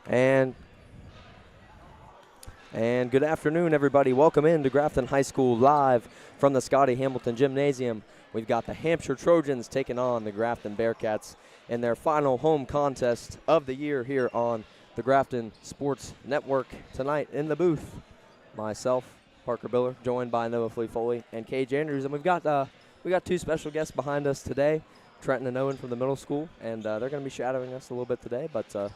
And good afternoon, everybody. Welcome in to Grafton High School live from the Scotty Hamilton Gymnasium. We've got the Hampshire Trojans taking on the Grafton Bearcats in their final home contest of the year here on the Grafton Sports Network. Tonight in the booth, myself, Parker Biller, joined by Noah Foley and Cage Andrews. And we got two special guests behind us today, Trenton and Owen from the middle school, and they're going to be shadowing us a little bit today. But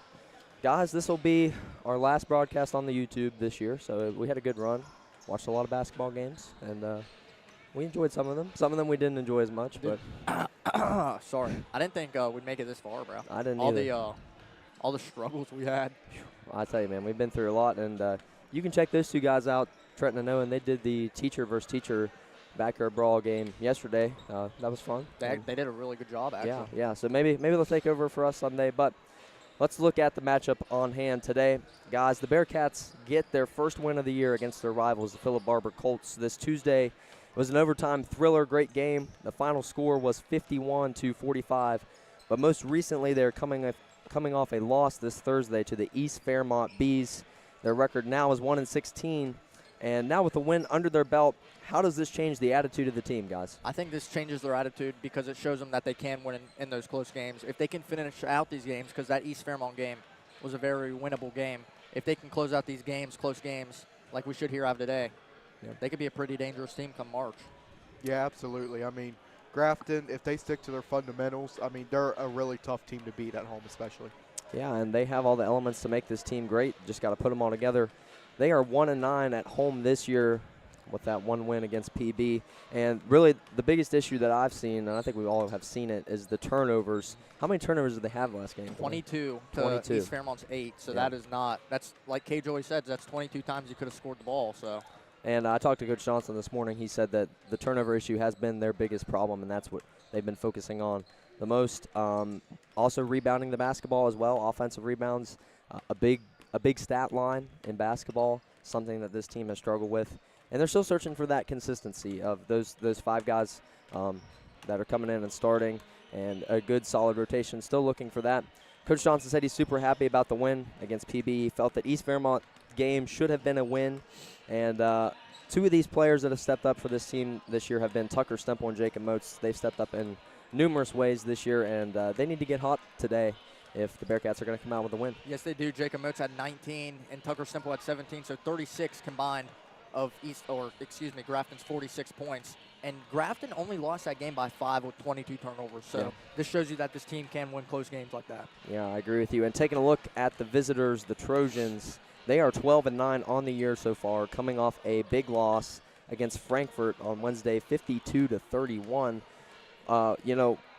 guys, this will be our last broadcast on the YouTube this year, so we had a good run. Watched a lot of basketball games, and we enjoyed some of them. Some of them we didn't enjoy as much, but sorry, I didn't think we'd make it this far, bro. I didn't either. All the struggles we had. I tell you, man, we've been through a lot, and you can check those two guys out, Trenton and Owen. They did the teacher versus teacher backyard brawl game yesterday. That was fun. They did a really good job, actually. Yeah. So maybe they'll take over for us someday, but let's look at the matchup on hand today. Guys, the Bearcats get their first win of the year against their rivals, the Philip Barber Colts, this Tuesday. It was an overtime thriller, great game. The final score was 51-45, but most recently they're coming off a loss this Thursday to the East Fairmont Bees. Their record now is 1-16, and now with the win under their belt, how does this change the attitude of the team, guys? I think this changes their attitude because it shows them that they can win in those close games. If they can finish out these games, because that East Fairmont game was a very winnable game, if they can close out these games, close games, like we should here have today, they could be a pretty dangerous team come March. Yeah, absolutely. I mean, Grafton, if they stick to their fundamentals, I mean, they're a really tough team to beat at home especially. Yeah, and they have all the elements to make this team great. Just got to put them all together. They are 1-9 at home this year with that one win against PB. And really the biggest issue that I've seen, and I think we all have seen it, is the turnovers. How many turnovers did they have last game? 22 to 22. East Fairmont's 8. So that's like Cage always said, that's 22 times you could have scored the ball. So. And I talked to Coach Johnson this morning. He said that the turnover issue has been their biggest problem, and that's what they've been focusing on the most. Also rebounding the basketball as well, offensive rebounds, a big stat line in basketball, something that this team has struggled with. And they're still searching for that consistency of those five guys that are coming in and starting, and a good solid rotation. Still looking for that. Coach Johnson said he's super happy about the win against PB. He felt that East Fairmont game should have been a win. And two of these players that have stepped up for this team this year have been Tucker Stemple and Jacob Moats. They've stepped up in numerous ways this year, and they need to get hot today if the Bearcats are going to come out with a win. Yes, they do. Jacob Moats had 19 and Tucker Stemple had 17, so 36 combined of Grafton's 46 points. And Grafton only lost that game by 5 with 22 turnovers. So this shows you that this team can win close games like that. Yeah, I agree with you. And taking a look at the visitors, the Trojans, they are 12-9 on the year so far, coming off a big loss against Frankfort on Wednesday, 52-31.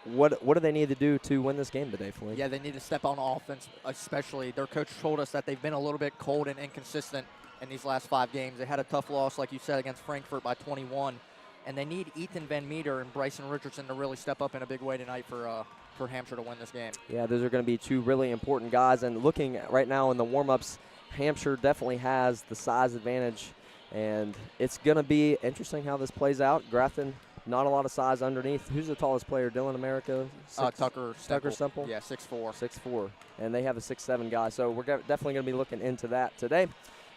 What do they need to do to win this game today, Floyd? Yeah, they need to step on offense, especially. Their coach told us that they've been a little bit cold and inconsistent in these last 5 games. They had a tough loss, like you said, against Frankfort by 21. And they need Ethan Van Meter and Bryson Richardson to really step up in a big way tonight for Hampshire to win this game. Yeah, those are going to be two really important guys. And looking right now in the warm-ups, Hampshire definitely has the size advantage, and it's going to be interesting how this plays out. Grafton, not a lot of size underneath. Who's the tallest player? Dylan America? Tucker Stemple? Yeah, 6'4". 6'4", and they have a 6'7" guy. So we're definitely going to be looking into that today.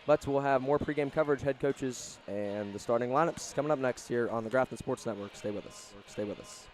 But we'll have more pregame coverage, head coaches, and the starting lineups coming up next here on the Grafton Sports Network. Stay with us.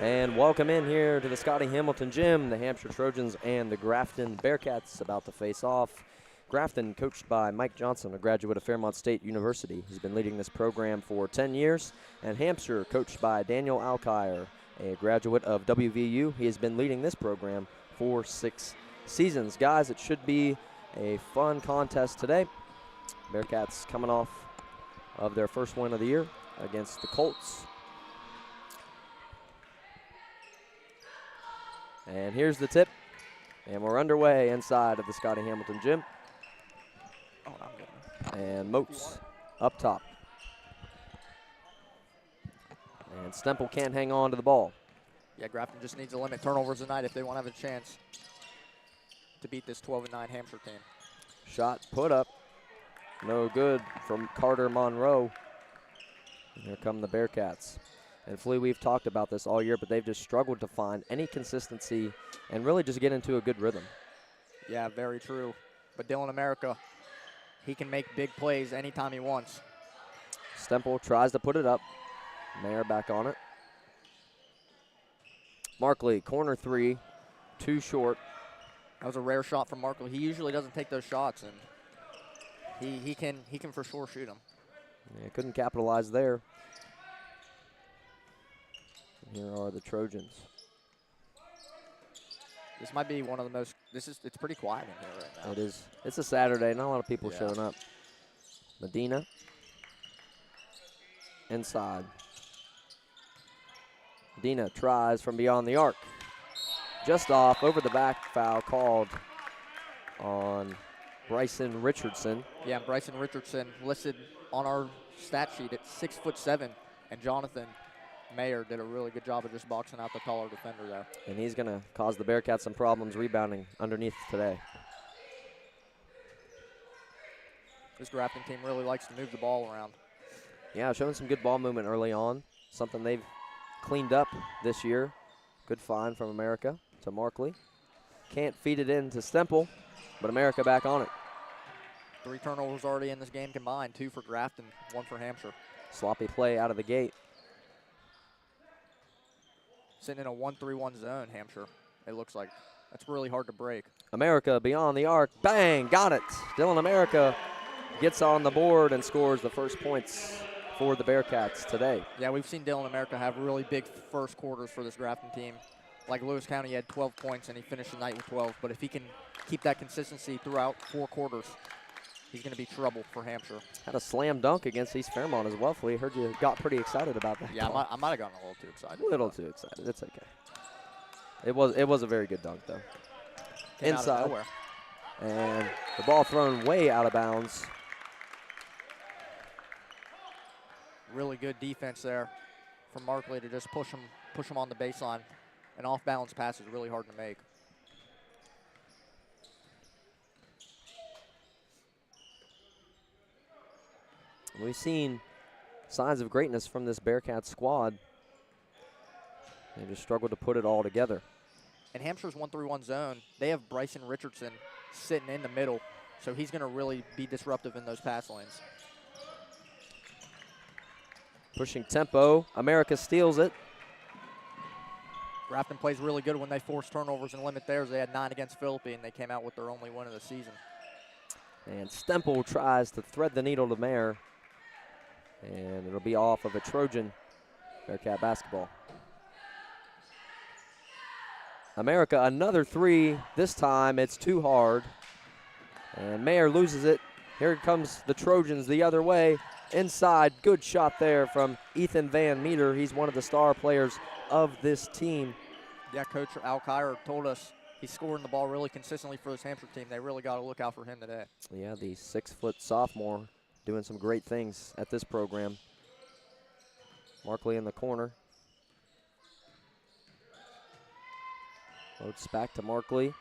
And welcome in here to the Scotty Hamilton Gym. The Hampshire Trojans and the Grafton Bearcats about to face off. Grafton, coached by Mike Johnson, a graduate of Fairmont State University. He's been leading this program for 10 years. And Hampshire, coached by Daniel Alkire, a graduate of WVU. He has been leading this program for 6 seasons. Guys, it should be a fun contest today. Bearcats coming off of their first win of the year against the Colts. And here's the tip, and we're underway inside of the Scotty Hamilton Gym. Oh, I'm good. And Moats up top. And Stemple can't hang on to the ball. Yeah, Grafton just needs to limit turnovers tonight if they want to have a chance to beat this 12-9 Hampshire team. Shot put up, no good from Carter Monroe. And here come the Bearcats. And Flea, we've talked about this all year, but they've just struggled to find any consistency and really just get into a good rhythm. Yeah, very true. But Dylan America, he can make big plays anytime he wants. Stemple tries to put it up. Mayer back on it. Markley, corner three, too short. That was a rare shot from Markley. He usually doesn't take those shots, and he can for sure shoot them. Yeah, couldn't capitalize there. Here are the Trojans. This might be one of the most, it's pretty quiet in here right now. It is. It's a Saturday, not a lot of people Yeah. showing up. Medina. Inside. Medina tries from beyond the arc. Just off, over the back, foul called on Bryson Richardson. Yeah, Bryson Richardson listed on our stat sheet at 6'7", and Jonathan Mayer did a really good job of just boxing out the taller defender there. And he's going to cause the Bearcats some problems rebounding underneath today. This Grafton team really likes to move the ball around. Yeah, showing some good ball movement early on. Something they've cleaned up this year. Good find from America to Markley. Can't feed it in to Stemple, but America back on it. 3 turnovers already in this game combined, 2 for Grafton, 1 for Hampshire. Sloppy play out of the gate. Sitting in a 1-3-1 zone, Hampshire, it looks like. That's really hard to break. America beyond the arc. Bang, got it. Dylan America gets on the board and scores the first points for the Bearcats today. Yeah, we've seen Dylan America have really big first quarters for this Grafton team. Like Lewis County, he had 12 points, and he finished the night with 12. But if he can keep that consistency throughout 4 quarters, he's going to be trouble for Hampshire. Had a slam dunk against East Fairmont as well. We heard you got pretty excited about that. Yeah, I might have gotten a little too excited. A little too excited. It's okay. It was a very good dunk, though. Came Inside. Out of nowhere. And the ball thrown way out of bounds. Really good defense there from Markley to just push him on the baseline. An off-balance pass is really hard to make. We've seen signs of greatness from this Bearcat squad. They just struggled to put it all together. In Hampshire's 1-3-1 zone, they have Bryson Richardson sitting in the middle, so he's going to really be disruptive in those pass lanes. Pushing tempo. America steals it. Grafton plays really good when they force turnovers and limit theirs. They had 9 against Philippi, and they came out with their only win of the season. And Stemple tries to thread the needle to Mayer. And it'll be off of a Trojan Bearcat basketball. America, another 3. This time it's too hard. And Mayer loses it. Here comes the Trojans the other way. Inside, good shot there from Ethan Van Meter. He's one of the star players of this team. Yeah, Coach Alkire told us he's scoring the ball really consistently for this Hampshire team. They really got to look out for him today. Yeah, the 6-foot sophomore doing some great things at this program. Markley in the corner. Loads back to Markley.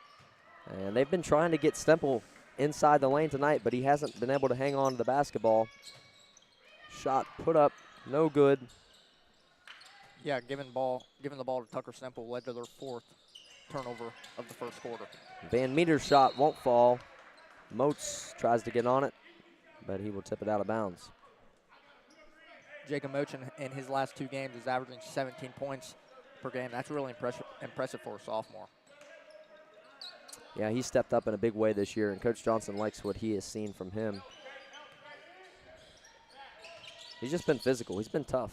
And they've been trying to get Stemple inside the lane tonight, but he hasn't been able to hang on to the basketball. Shot put up, no good. Yeah, giving the ball to Tucker Stemple led to their 4th turnover of the first quarter. Van Meter's shot won't fall. Moats tries to get on it, but he will tip it out of bounds. Jacob Mochin in his last 2 games is averaging 17 points, per game. That's really impressive for a sophomore. Yeah, he stepped up in a big way this year, and Coach Johnson likes what he has seen from him. He's just been physical. He's been tough.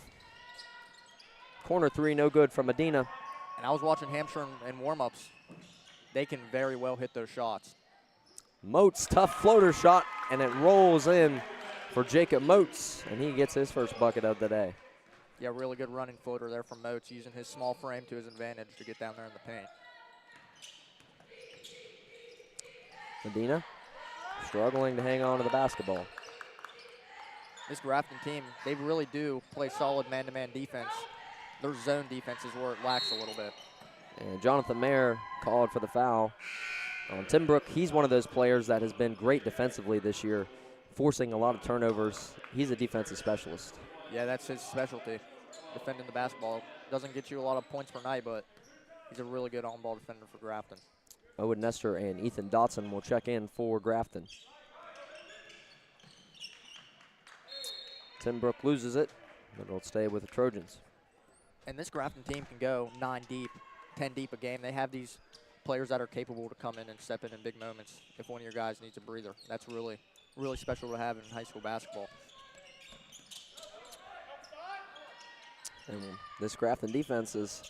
Corner three, no good from Medina. And I was watching Hampshire in warm-ups. They can very well hit those shots. Moats, tough floater shot, and it rolls in for Jacob Moats, and he gets his first bucket of the day. Yeah, really good running floater there from Moats, using his small frame to his advantage to get down there in the paint. Medina struggling to hang on to the basketball. This Grafton team, they really do play solid man-to-man defense. Their zone defense is where it lacks a little bit. And Jonathan Mayer called for the foul on Tim Brook. He's one of those players that has been great defensively this year, forcing a lot of turnovers. He's a defensive specialist. Yeah, that's his specialty, defending the basketball. Doesn't get you a lot of points per night, but he's a really good on-ball defender for Grafton. Owen Nestor and Ethan Dotson will check in for Grafton. Tim Brook loses it, but it'll stay with the Trojans. And this Grafton team can go 9 deep, 10 deep a game. They have these players that are capable to come in and step in big moments if one of your guys needs a breather. That's really, really special to have in high school basketball. And this Grafton defense has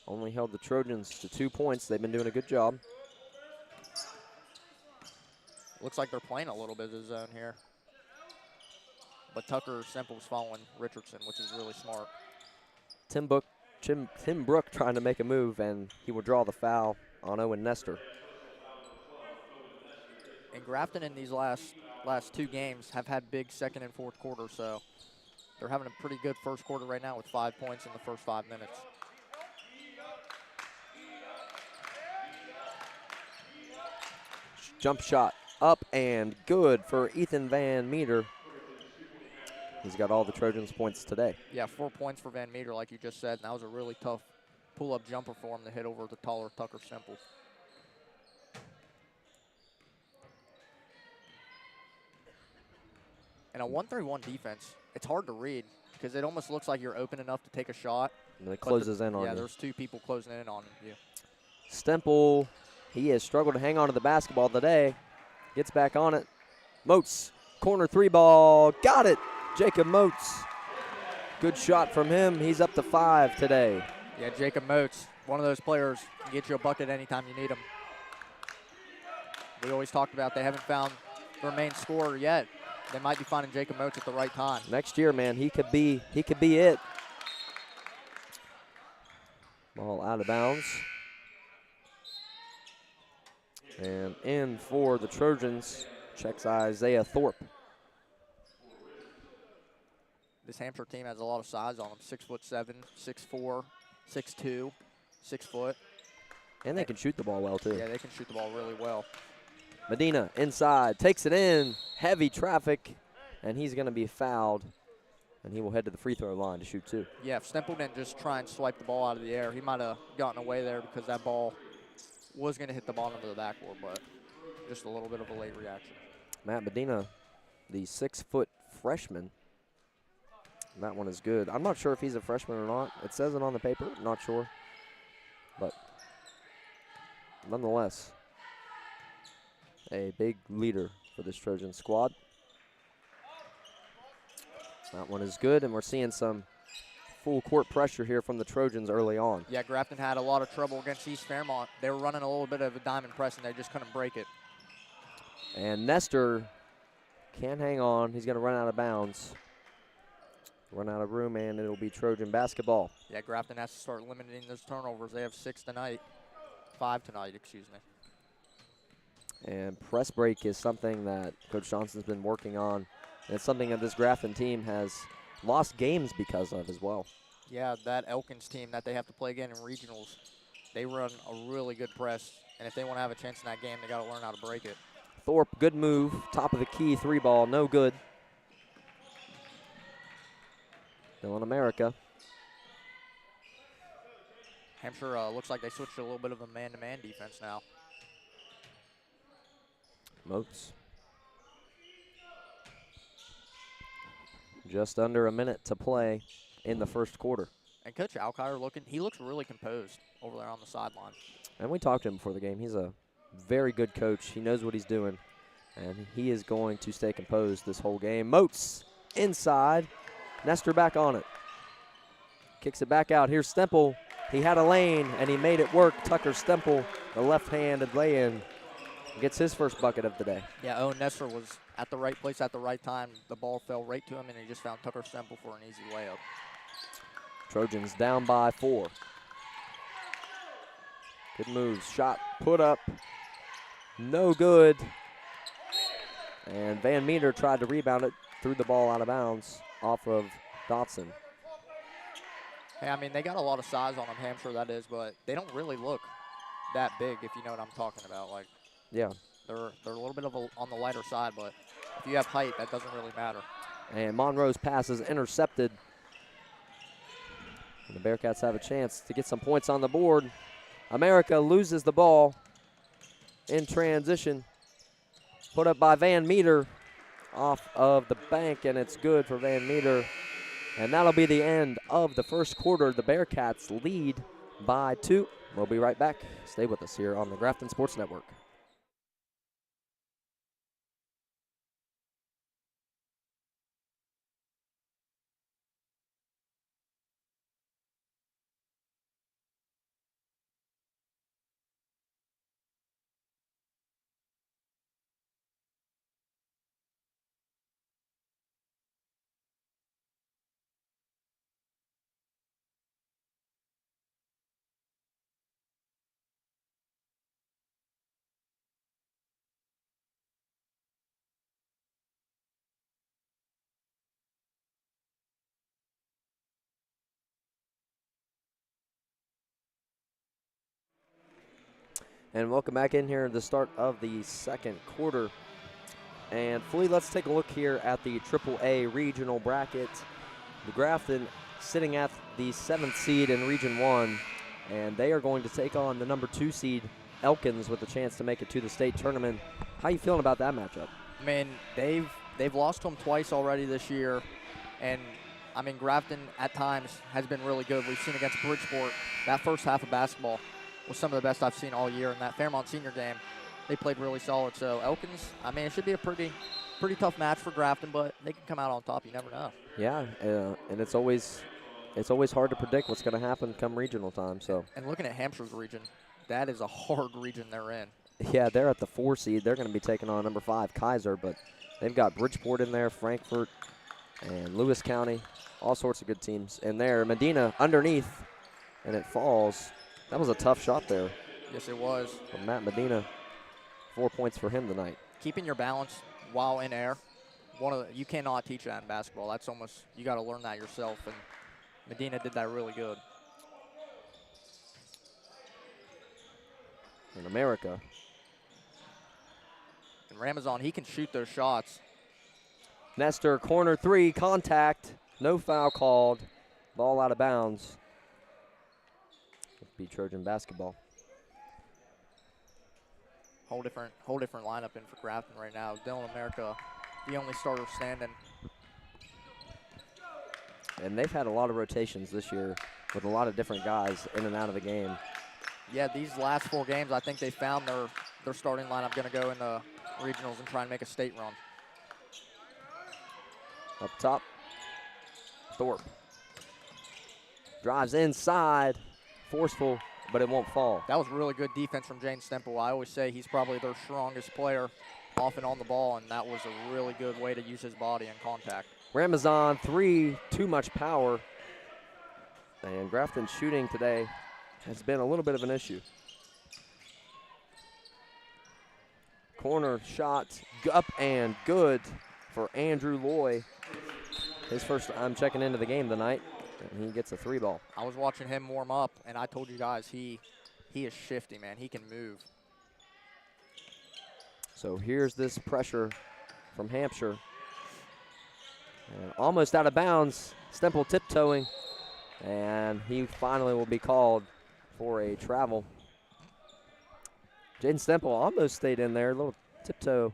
only held the Trojans to 2 points. They've been doing a good job. Looks like they're playing a little bit of zone here. But Tucker Semple's following Richardson, which is really smart. Tim Brook trying to make a move, and he will draw the foul on Owen Nestor. And Grafton in these last 2 games have had big second and fourth quarter, so they're having a pretty good first quarter right now with 5 points in the first 5 minutes. Jump shot up and good for Ethan Van Meter. He's got all the Trojans' points today. Yeah, 4 points for Van Meter, like you just said, and that was a really tough pull-up jumper for him to hit over the taller Tucker Semple. And a 1-3-1 defense, it's hard to read because it almost looks like you're open enough to take a shot. And it closes in on you. Yeah, there's 2 people closing in on you. Stemple, he has struggled to hang on to the basketball today. Gets back on it. Moats, corner 3 ball, got it. Jacob Moats, good shot from him. He's up to 5 today. Yeah, Jacob Moats, one of those players can get you a bucket anytime you need him. We always talked about they haven't found their main scorer yet. They might be finding Jacob Moats at the right time. Next year, man, he could be it. Ball out of bounds. And in for the Trojans, checks Isaiah Thorpe. This Hampshire team has a lot of size on them. 6'7", 6'4", 6'2", 6 foot. And they can shoot the ball well, too. Yeah, they can shoot the ball really well. Medina inside, takes it in, heavy traffic, and he's going to be fouled. And he will head to the free throw line to shoot 2. Yeah, if Stemple didn't just try and swipe the ball out of the air, he might have gotten away there because that ball was going to hit the bottom of the backboard, but just a little bit of a late reaction. Matt Medina, the 6-foot freshman. That one is good. I'm not sure if he's a freshman or not. It says it on the paper. Not sure. But nonetheless, a big leader for this Trojan squad. That one is good, and we're seeing some full court pressure here from the Trojans early on. Yeah, Grafton had a lot of trouble against East Fairmont. They were running a little bit of a diamond press, and they just couldn't break it. And Nestor can't hang on. He's going to run out of bounds. Run out of room, and it'll be Trojan basketball. Yeah, Grafton has to start limiting those turnovers. They have 6 tonight. 5 tonight, excuse me. And press break is something that Coach Johnson's been working on. And it's something that this Grafton team has lost games because of as well. Yeah, that Elkins team that they have to play again in regionals, they run a really good press. And if they want to have a chance in that game, they got to learn how to break it. Thorpe, good move. Top of the key, 3 ball, no good. Still in America. Hampshire looks like they switched to a little bit of a man-to-man defense now. Moats. Just under a minute to play in the first quarter. And Coach Alkire he looks really composed over there on the sideline. And we talked to him before the game. He's a very good coach. He knows what he's doing, and he is going to stay composed this whole game. Moats inside. Nestor back on it. Kicks it back out. Here's Stemple. He had a lane, and he made it work. Tucker Stemple, the left-handed lay-in, gets his first bucket of the day. Yeah, Owen Nestor was at the right place at the right time. The ball fell right to him, and he just found Tucker Stemple for an easy layup. Trojans down by 4. Good moves. Shot put up. No good. And Van Meter tried to rebound it, threw the ball out of bounds off of Dotson. Hey, I mean, they got a lot of size on them, Hampshire, that is, but they don't really look that big, if you know what I'm talking about. Like, Yeah. they're a little bit on the lighter side, but if you have height, that doesn't really matter. And Monroe's pass is intercepted. And the Bearcats have a chance to get some points on the board. America loses the ball in transition. Put up by Van Meter off of the bank, and it's good for Van Meter. And that'll be the end of the first quarter. The Bearcats lead by 2. We'll be right back. Stay with us here on the Grafton Sports Network. And welcome back in here at the start of the second quarter. And Flea, let's take a look here at the AAA regional bracket. The Grafton sitting at the 7th seed in Region 1, and they are going to take on the number 2 seed, Elkins, with a chance to make it to the state tournament. How you feeling about that matchup? I mean, they've lost to them twice already this year, and I mean, Grafton at times has been really good. We've seen against Bridgeport, that first half of basketball was some of the best I've seen all year. In that Fairmont Senior game, they played really solid. So Elkins, I mean, it should be a pretty tough match for Grafton, but they can come out on top. You never know. Yeah, and it's always hard to predict what's going to happen come regional time. So. And looking at Hampshire's region, that is a hard region they're in. Yeah, they're at the 4 seed. They're going to be taking on number 5 Kaiser, but they've got Bridgeport in there, Frankfort, and Lewis County, all sorts of good teams in there. Medina underneath, and it falls. That was a tough shot there. Yes, it was. From Matt Medina. 4 points for him tonight. Keeping your balance while in air, you cannot teach that in basketball. That's almost, you got to learn that yourself, and Medina did that really good. In America. And Ramazan, he can shoot those shots. Nestor, corner 3, contact. No foul called. Ball out of bounds. It'll be Trojan basketball. Whole different lineup in for Grafton right now. Dylan America, the only starter standing. And they've had a lot of rotations this year with a lot of different guys in and out of the game. Yeah, these last 4 games, I think they found their starting lineup going to go in the regionals and try and make a state run. Up top, Thorpe. Drives inside, forceful, but it won't fall. That was really good defense from Jane Stemple. I always say he's probably their strongest player off and on the ball, and that was a really good way to use his body in contact. Ramazan, 3, too much power. And Grafton's shooting today has been a little bit of an issue. Corner shot up and good for Andrew Loy. His first time checking into the game tonight, and he gets a 3 ball. I was watching him warm up, and I told you guys he is shifty, man. He can move. So here's this pressure from Hampshire. And almost out of bounds, Stemple tiptoeing, and he finally will be called for a travel. Jaden Stemple almost stayed in there, a little tiptoe,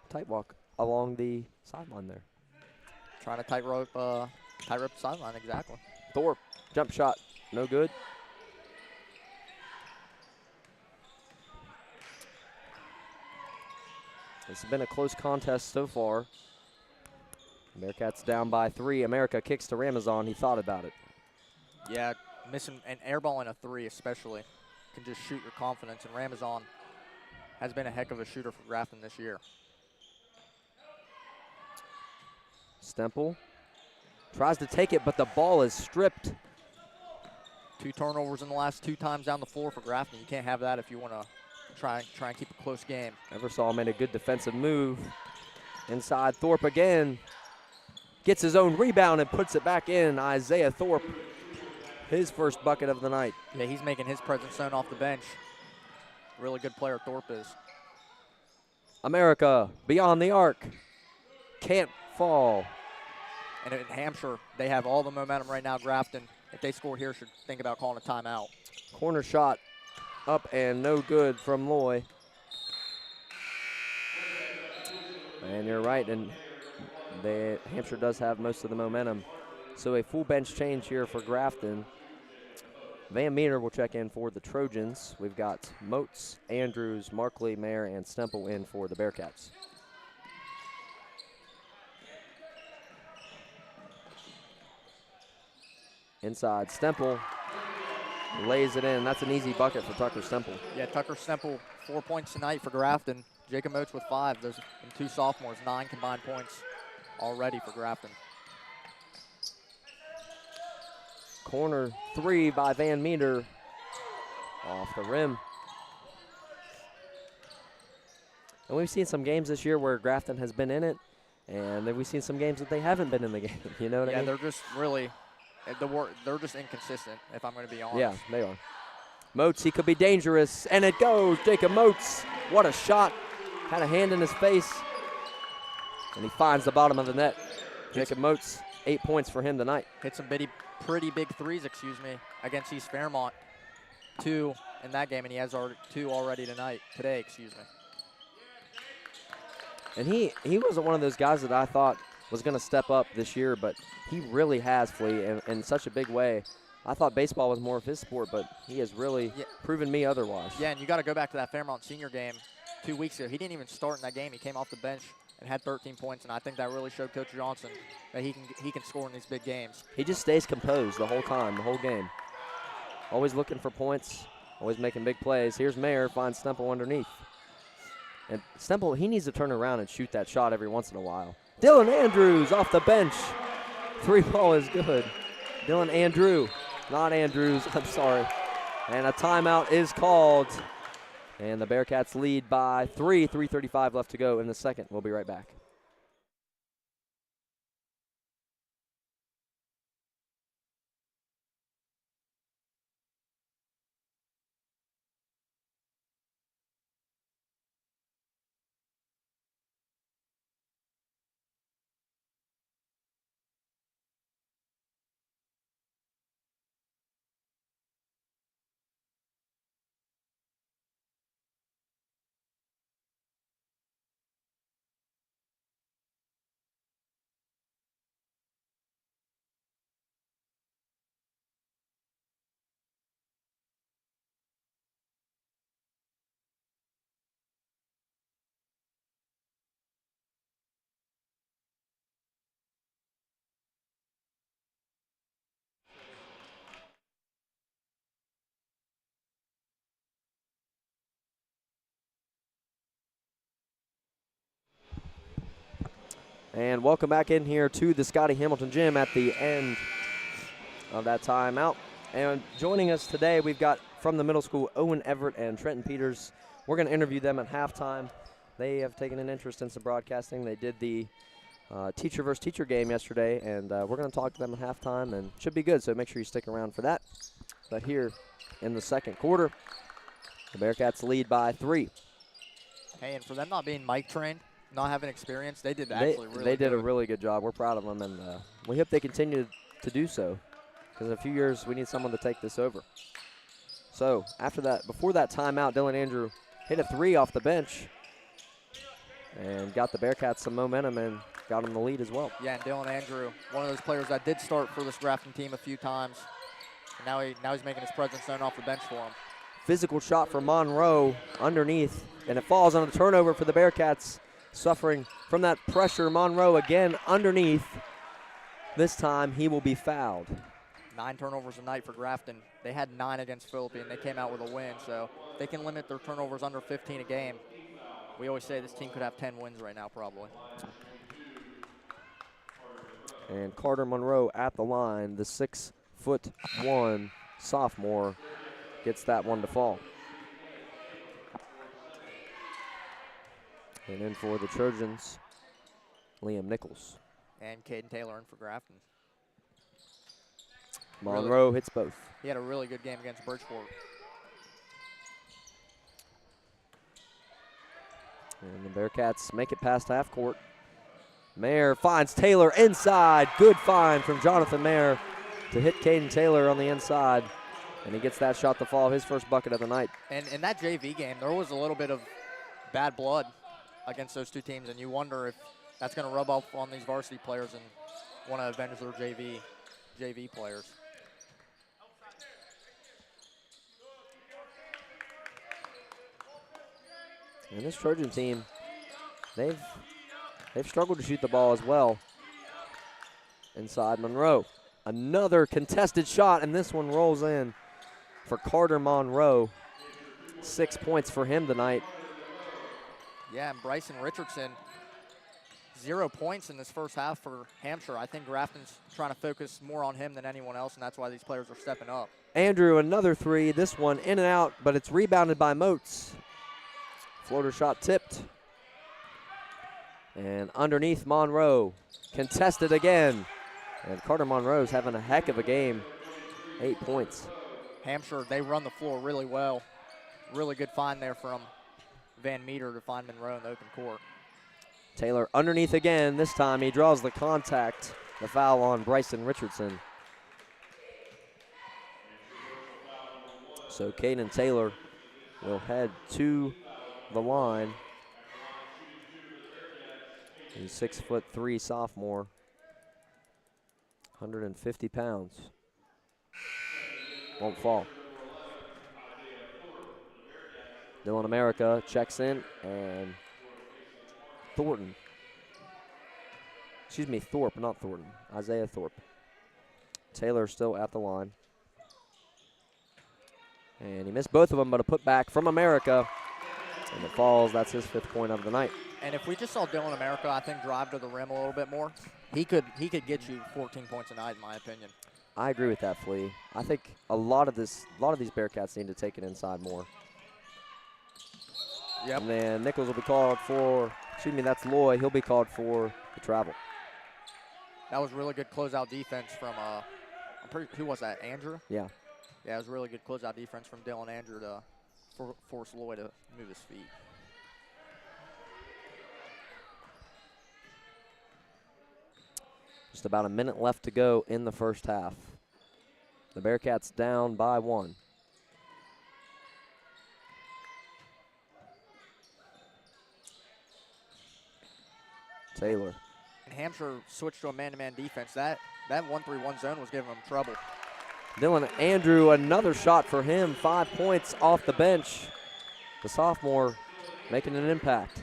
tight walk along the sideline there. Trying to tightrope the sideline, exactly. Thorpe, jump shot, no good. This has been a close contest so far. Bearcats down by 3. America kicks to Ramazan. He thought about it. Yeah, missing an air ball in a 3 especially can just shoot your confidence, and Ramazan has been a heck of a shooter for Grafton this year. Stemple tries to take it, but the ball is stripped. 2 turnovers in the last 2 times down the floor for Grafton. You can't have that if you want to try and keep a close game. Eversole made a good defensive move. Inside, Thorpe again. Gets his own rebound and puts it back in. Isaiah Thorpe, his first bucket of the night. Yeah, he's making his presence known off the bench. Really good player Thorpe is. America beyond the arc. Can't fall. And in Hampshire, they have all the momentum right now. Grafton, if they score here, should think about calling a timeout. Corner shot up and no good from Loy. And you're right, and Hampshire does have most of the momentum. So a full bench change here for Grafton. Van Meter will check in for the Trojans. We've got Moats, Andrews, Markley, Mayer, and Stemple in for the Bearcats. Inside, Stemple lays it in. That's an easy bucket for Tucker Stemple. Yeah, Tucker Stemple, 4 points tonight for Grafton. Jacob Moats with 5. Those and 2 sophomores, 9 combined points already for Grafton. Corner 3 by Van Meter. Off the rim. And we've seen some games this year where Grafton has been in it, and then we've seen some games that they haven't been in the game. You know what I mean? Yeah, they're just really, they're just inconsistent, if I'm going to be honest. Yeah, they are. Moats, he could be dangerous, and it goes. Jacob Moats, what a shot. Had a hand in his face, and he finds the bottom of the net. Jacob Moats, 8 points for him tonight. Hit some pretty big threes, against East Fairmont. 2 in that game, and he has 2 already today. And he wasn't one of those guys that I thought was going to step up this year, but he really has, Flea, in such a big way. I thought baseball was more of his sport, but he has really proven me otherwise. Yeah, and you got to go back to that Fairmont senior game 2 weeks ago. He didn't even start in that game. He came off the bench and had 13 points, and I think that really showed Coach Johnson that he can score in these big games. He just stays composed the whole time, the whole game. Always looking for points, always making big plays. Here's Mayer, finds Stemple underneath. And Stemple, he needs to turn around and shoot that shot every once in a while. Dylan Andrews off the bench. 3-ball is good. Dylan Andrew, not Andrews, I'm sorry. And a timeout is called. And the Bearcats lead by 3, 3:35 left to go in the second. We'll be right back. And welcome back in here to the Scotty Hamilton Gym at the end of that timeout. And joining us today, we've got from the middle school, Owen Everett and Trenton Peters. We're going to interview them at halftime. They have taken an interest in some broadcasting. They did the teacher versus teacher game yesterday, and we're going to talk to them at halftime, and it should be good, so make sure you stick around for that. But here in the second quarter, the Bearcats lead by 3. Hey, and for them not being mic trained, not having experience, they did actually really good. They did a really good job. We're proud of them, and we hope they continue to do so, because in a few years we need someone to take this over. So after that, before that timeout, Dylan Andrew hit a 3 off the bench and got the Bearcats some momentum, and got him the lead as well. Yeah, and Dylan Andrew, one of those players that did start for this Grafton team a few times. And now he's making his presence known off the bench for him. Physical shot for Monroe underneath, and it falls on a turnover for the Bearcats. Suffering from that pressure, Monroe again underneath. This time he will be fouled. 9 turnovers a night for Grafton. They had 9 against Philippi, and they came out with a win. So they can limit their turnovers under 15 a game. We always say this team could have 10 wins right now, probably. And Carter Monroe at the line, the 6'1" sophomore, gets that one to fall. And in for the Trojans, Liam Nichols. And Caden Taylor in for Grafton. Monroe hits both. He had a really good game against Bridgeport. And the Bearcats make it past half court. Mayer finds Taylor inside. Good find from Jonathan Mayer to hit Caden Taylor on the inside. And he gets that shot to fall, his first bucket of the night. And in that JV game, there was a little bit of bad blood against those two teams, and you wonder if that's going to rub off on these varsity players and want to avenge their JV players. And this Trojan team, they've struggled to shoot the ball as well. Inside Monroe. Another contested shot, and this one rolls in for Carter Monroe. 6 points for him tonight. Yeah, and Bryson Richardson, 0 points in this first half for Hampshire. I think Grafton's trying to focus more on him than anyone else, and that's why these players are stepping up. Andrew, another three. This one in and out, but it's rebounded by Moats. Floater shot tipped. And underneath Monroe, contested again. And Carter Monroe's having a heck of a game. 8 points. Hampshire, they run the floor really well. Really good find there from Van Meter to find Monroe in the open court. Taylor underneath again. This time he draws the contact. The foul on Bryson Richardson. So Caden Taylor will head to the line. He's 6'3" sophomore. 150 pounds. Won't fall. Dylan America checks in, and Thorpe, not Thornton. Isaiah Thorpe. Taylor still at the line. And he missed both of them, but a putback from America. And it falls. That's his 5th point of the night. And if we just saw Dylan America, I think, drive to the rim a little bit more, he could get you 14 points a night, in my opinion. I agree with that, Flea. I think a lot of these Bearcats need to take it inside more. Yep. And then Nichols will be called for, that's Loy. He'll be called for the travel. That was really good closeout defense from, who was that, Andrew? Yeah. Yeah, it was really good closeout defense from Dylan Andrew to force Loy to move his feet. Just about a minute left to go in the first half. The Bearcats down by 1. Taylor. And Hampshire switched to a man-to-man defense. That 1-3-1 zone was giving them trouble. Dylan Andrew, another shot for him. 5 points off the bench. The sophomore making an impact.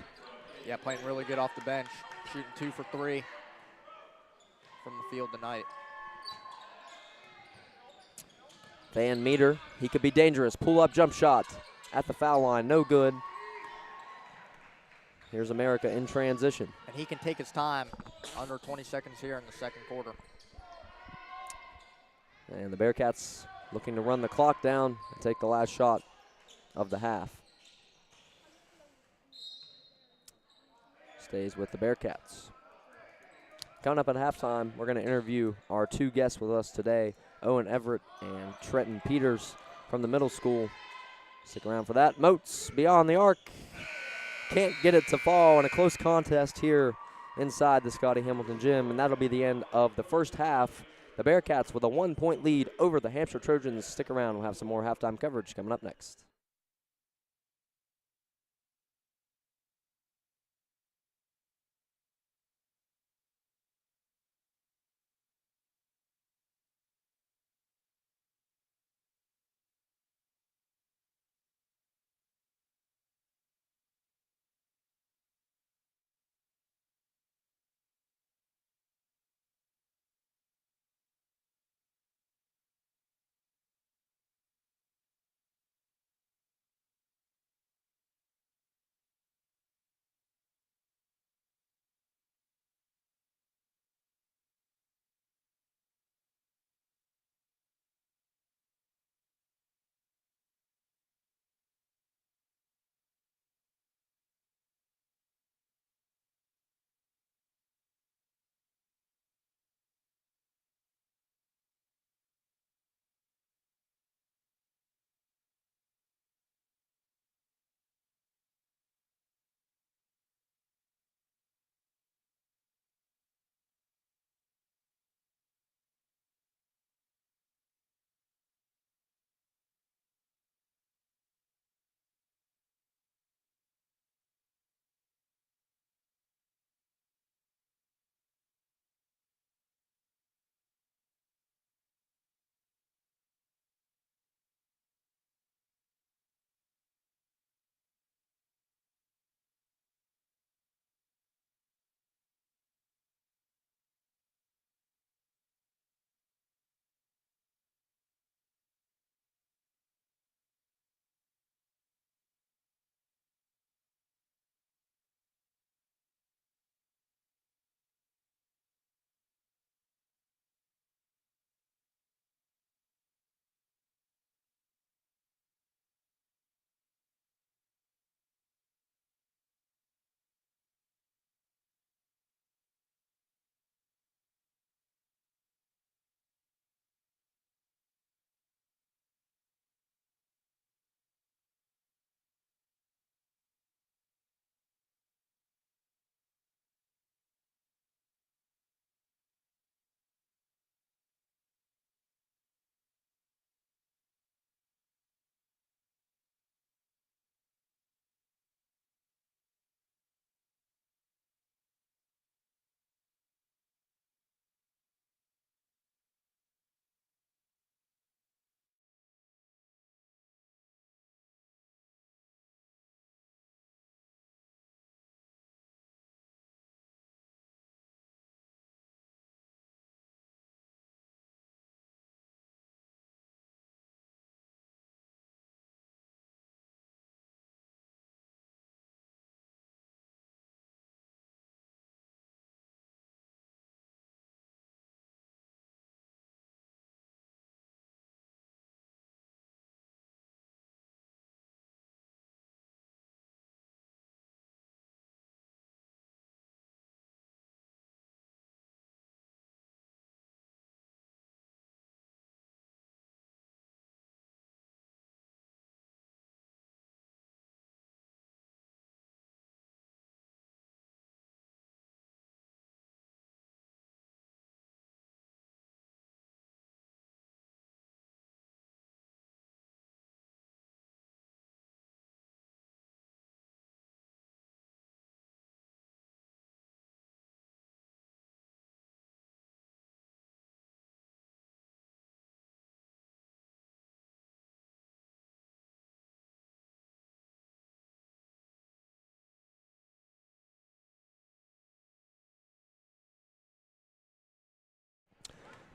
Yeah, playing really good off the bench. Shooting 2 for 3 from the field tonight. Van Meter, he could be dangerous. Pull-up jump shot at the foul line, no good. Here's America in transition. And he can take his time. Under 20 seconds here in the second quarter. And the Bearcats looking to run the clock down and take the last shot of the half. Stays with the Bearcats. Coming up at halftime, we're going to interview our 2 guests with us today, Owen Everett and Trenton Peters from the middle school. Stick around for that. Moats beyond the arc. Can't get it to fall in a close contest here inside the Scotty Hamilton gym, and that'll be the end of the first half. The Bearcats with a 1-point lead over the Hampshire Trojans. Stick around. We'll have some more halftime coverage coming up next.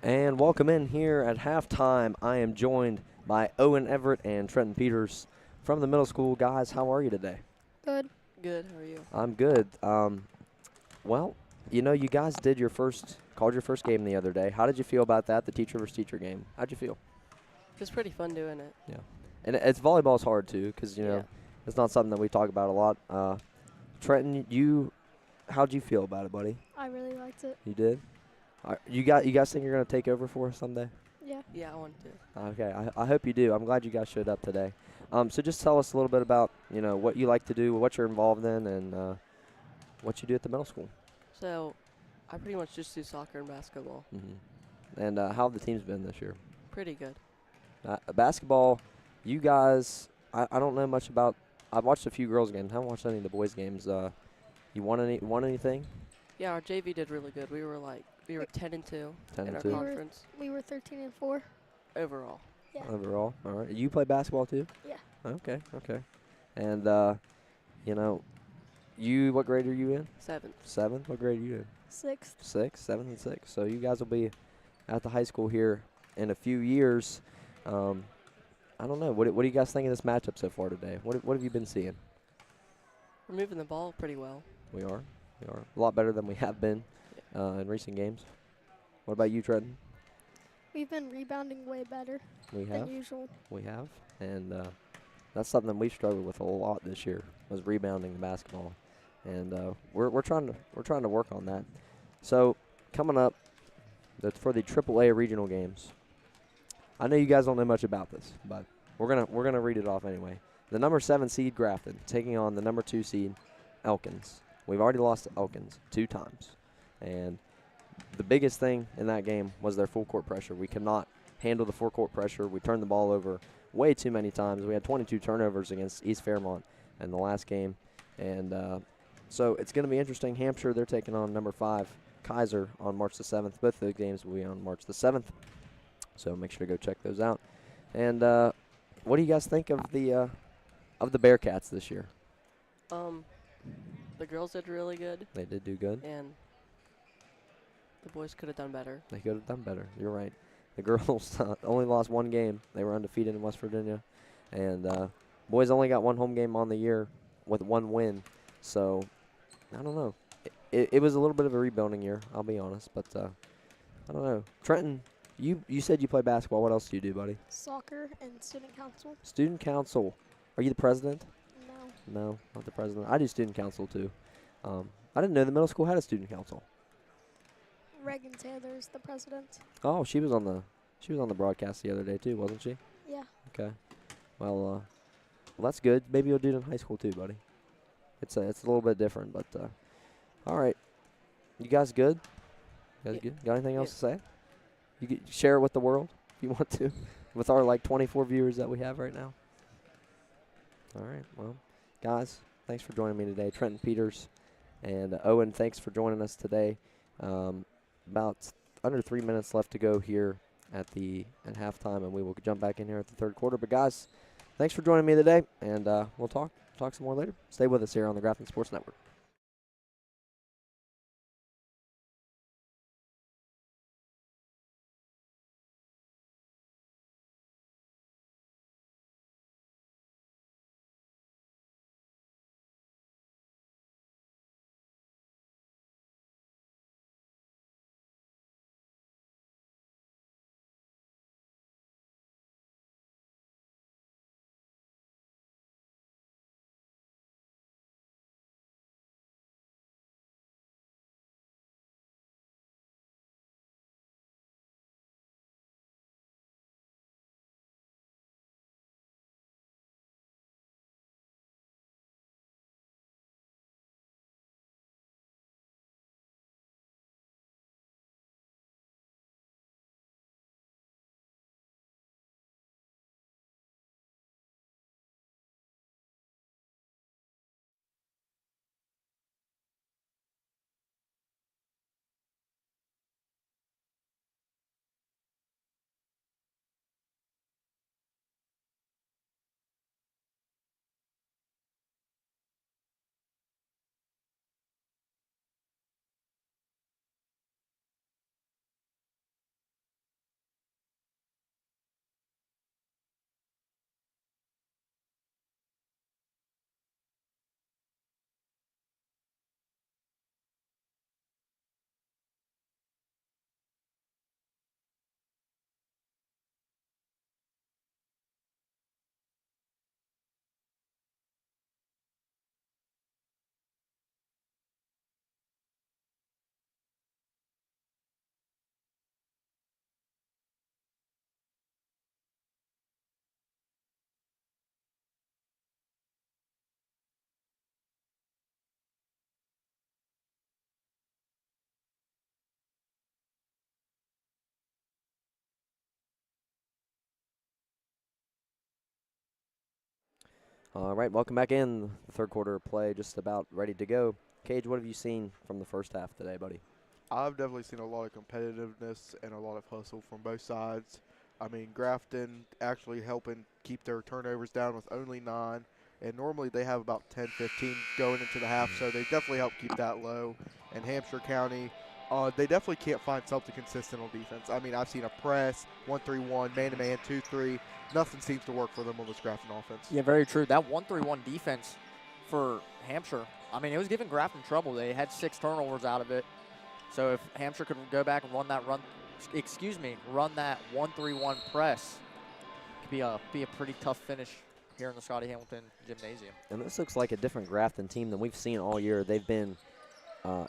And welcome in here at halftime. I am joined by Owen Everett and Trenton Peters from the middle school. Guys, how are you today? Good. Good. How are you? I'm good. Well, you know, you guys called your first game the other day. How did you feel about that, the teacher versus teacher game? How'd you feel? It was pretty fun doing it. Yeah. And it's volleyball's hard, too, because, you know, Yeah. it's not something that we talk about a lot. Trenton, how'd you feel about it, buddy? I really liked it. You did? You guys think you're going to take over for us someday? Yeah. Yeah, I wanted to. Okay, I hope you do. I'm glad you guys showed up today. So just tell us a little bit about, you know, what you like to do, what you're involved in, and what you do at the middle school. So, I pretty much just do soccer and basketball. And how have the teams been this year? Pretty good. Basketball, you guys, I don't know much about. I've watched a few girls' games. Haven't watched any of the boys' games. You won anything? Yeah, our JV did really good. We were 10-2 10 in and our 2 conference We were 13-4. overall. Yeah. overall. All right. You play basketball too? Yeah. Okay. And you know, what grade are you in? 7th. 7th. What grade are you in? 6th. 6th, 7th, and 6th. So you guys will be at the high school here in a few years. I don't know. What do you guys think of this matchup so far today? What have you been seeing? We're moving the ball pretty well. We are a lot better than we have been in recent games. What about you, Trenton? We've been rebounding way better We have. than usual. We have, and that's something we've struggled with a lot this year, was rebounding the basketball, and we're trying to work on that. So coming up, for the AAA regional games. I know you guys don't know much about this, but we're gonna read it off anyway. The number 7 seed Grafton taking on the number 2 seed Elkins. We've already lost to Elkins 2 times, and the biggest thing in that game was their full court pressure. We could not handle the full court pressure. We turned the ball over way too many times. We had 22 turnovers against East Fairmont in the last game. And so it's going to be interesting. Hampshire, they're taking on number 5 Kaiser on March the 7th. Both of the games will be on March the 7th. So make sure to go check those out. And what do you guys think of the Bearcats this year? The girls did really good, They did do good. and the boys could have done better. They could have done better. You're right. The girls only lost 1 game. They were undefeated in West Virginia. And boys only got 1 home game on the year with 1 win. So, I don't know. It was a little bit of a rebuilding year, I'll be honest. But, I don't know. Trenton, you said you play basketball. What else do you do, buddy? Soccer and student council. Student council. Are you the president? No. No, not the president. I do student council, too. I didn't know the middle school had a student council. Reagan Taylor's the president. Oh, she was on the broadcast the other day, too, wasn't she? Yeah. Okay. Well, that's good. Maybe you'll do it in high school too, buddy. It's a little bit different, but all right. You guys good? You guys good? Got anything else to say? You could share it with the world if you want to, with our 24 viewers that we have right now. All right. Well, guys, thanks for joining me today, Trenton Peters, and Owen. Thanks for joining us today. About under 3 minutes left to go here at halftime, and we will jump back in here at the 3rd quarter. But guys, thanks for joining me today, and we'll talk some more later. Stay with us here on the Grafton Sports Network. All right, welcome back in. The third quarter of play just about ready to go. Cage, what have you seen from the first half today, buddy? I've definitely seen a lot of competitiveness and a lot of hustle from both sides. I mean, Grafton actually helping keep their turnovers down with only 9. And normally they have about 10, 15 going into the half, so they definitely help keep that low. And Hampshire County, they definitely can't find something consistent on defense. I mean, I've seen a press, 1-3-1, man-to-man, 2-3. Nothing seems to work for them on this Grafton offense. Yeah, very true. That 1-3-1 defense for Hampshire, I mean, it was giving Grafton trouble. They had 6 turnovers out of it. So if Hampshire could go back and run that 1-3-1 press, it could be a pretty tough finish here in the Scotty Hamilton Gymnasium. And this looks like a different Grafton team than we've seen all year. They've been,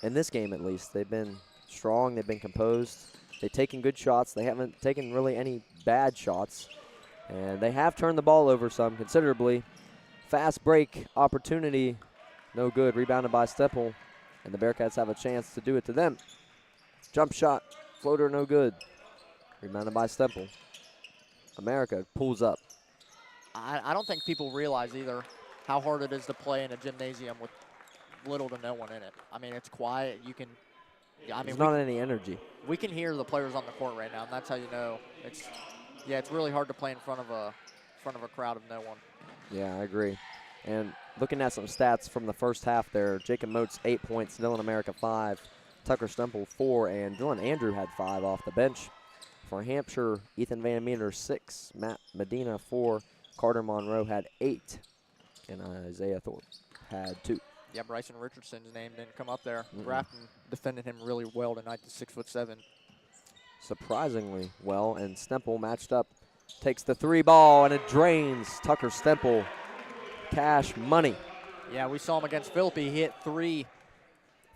in this game at least, they've been strong. They've been composed. They've taken good shots. They haven't taken really any bad shots. And they have turned the ball over some considerably. Fast break opportunity, no good. Rebounded by Stepple. And the Bearcats have a chance to do it to them. Jump shot, floater, no good. Rebounded by Stepple. America pulls up. I don't think people realize either how hard it is to play in a gymnasium with little to no one in it. I mean, it's quiet. You can, There's not any energy. We can hear the players on the court right now, and that's how you know it's really hard to play in front of a crowd of no one. Yeah, I agree. And looking at some stats from the first half there, Jacob Moats 8 points, Dylan America 5, Tucker Stemple 4, and Dylan Andrew had 5 off the bench. For Hampshire, Ethan Van Meter 6, Matt Medina 4, Carter Monroe had 8, and Isaiah Thorpe had 2. Yeah, Bryson Richardson's name didn't come up there. Grafton defended him really well tonight, the 6'7". Surprisingly well, and Stemple matched up, takes the 3 ball, and it drains. Tucker Stemple, cash money. Yeah, we saw him against Philippi. He hit 3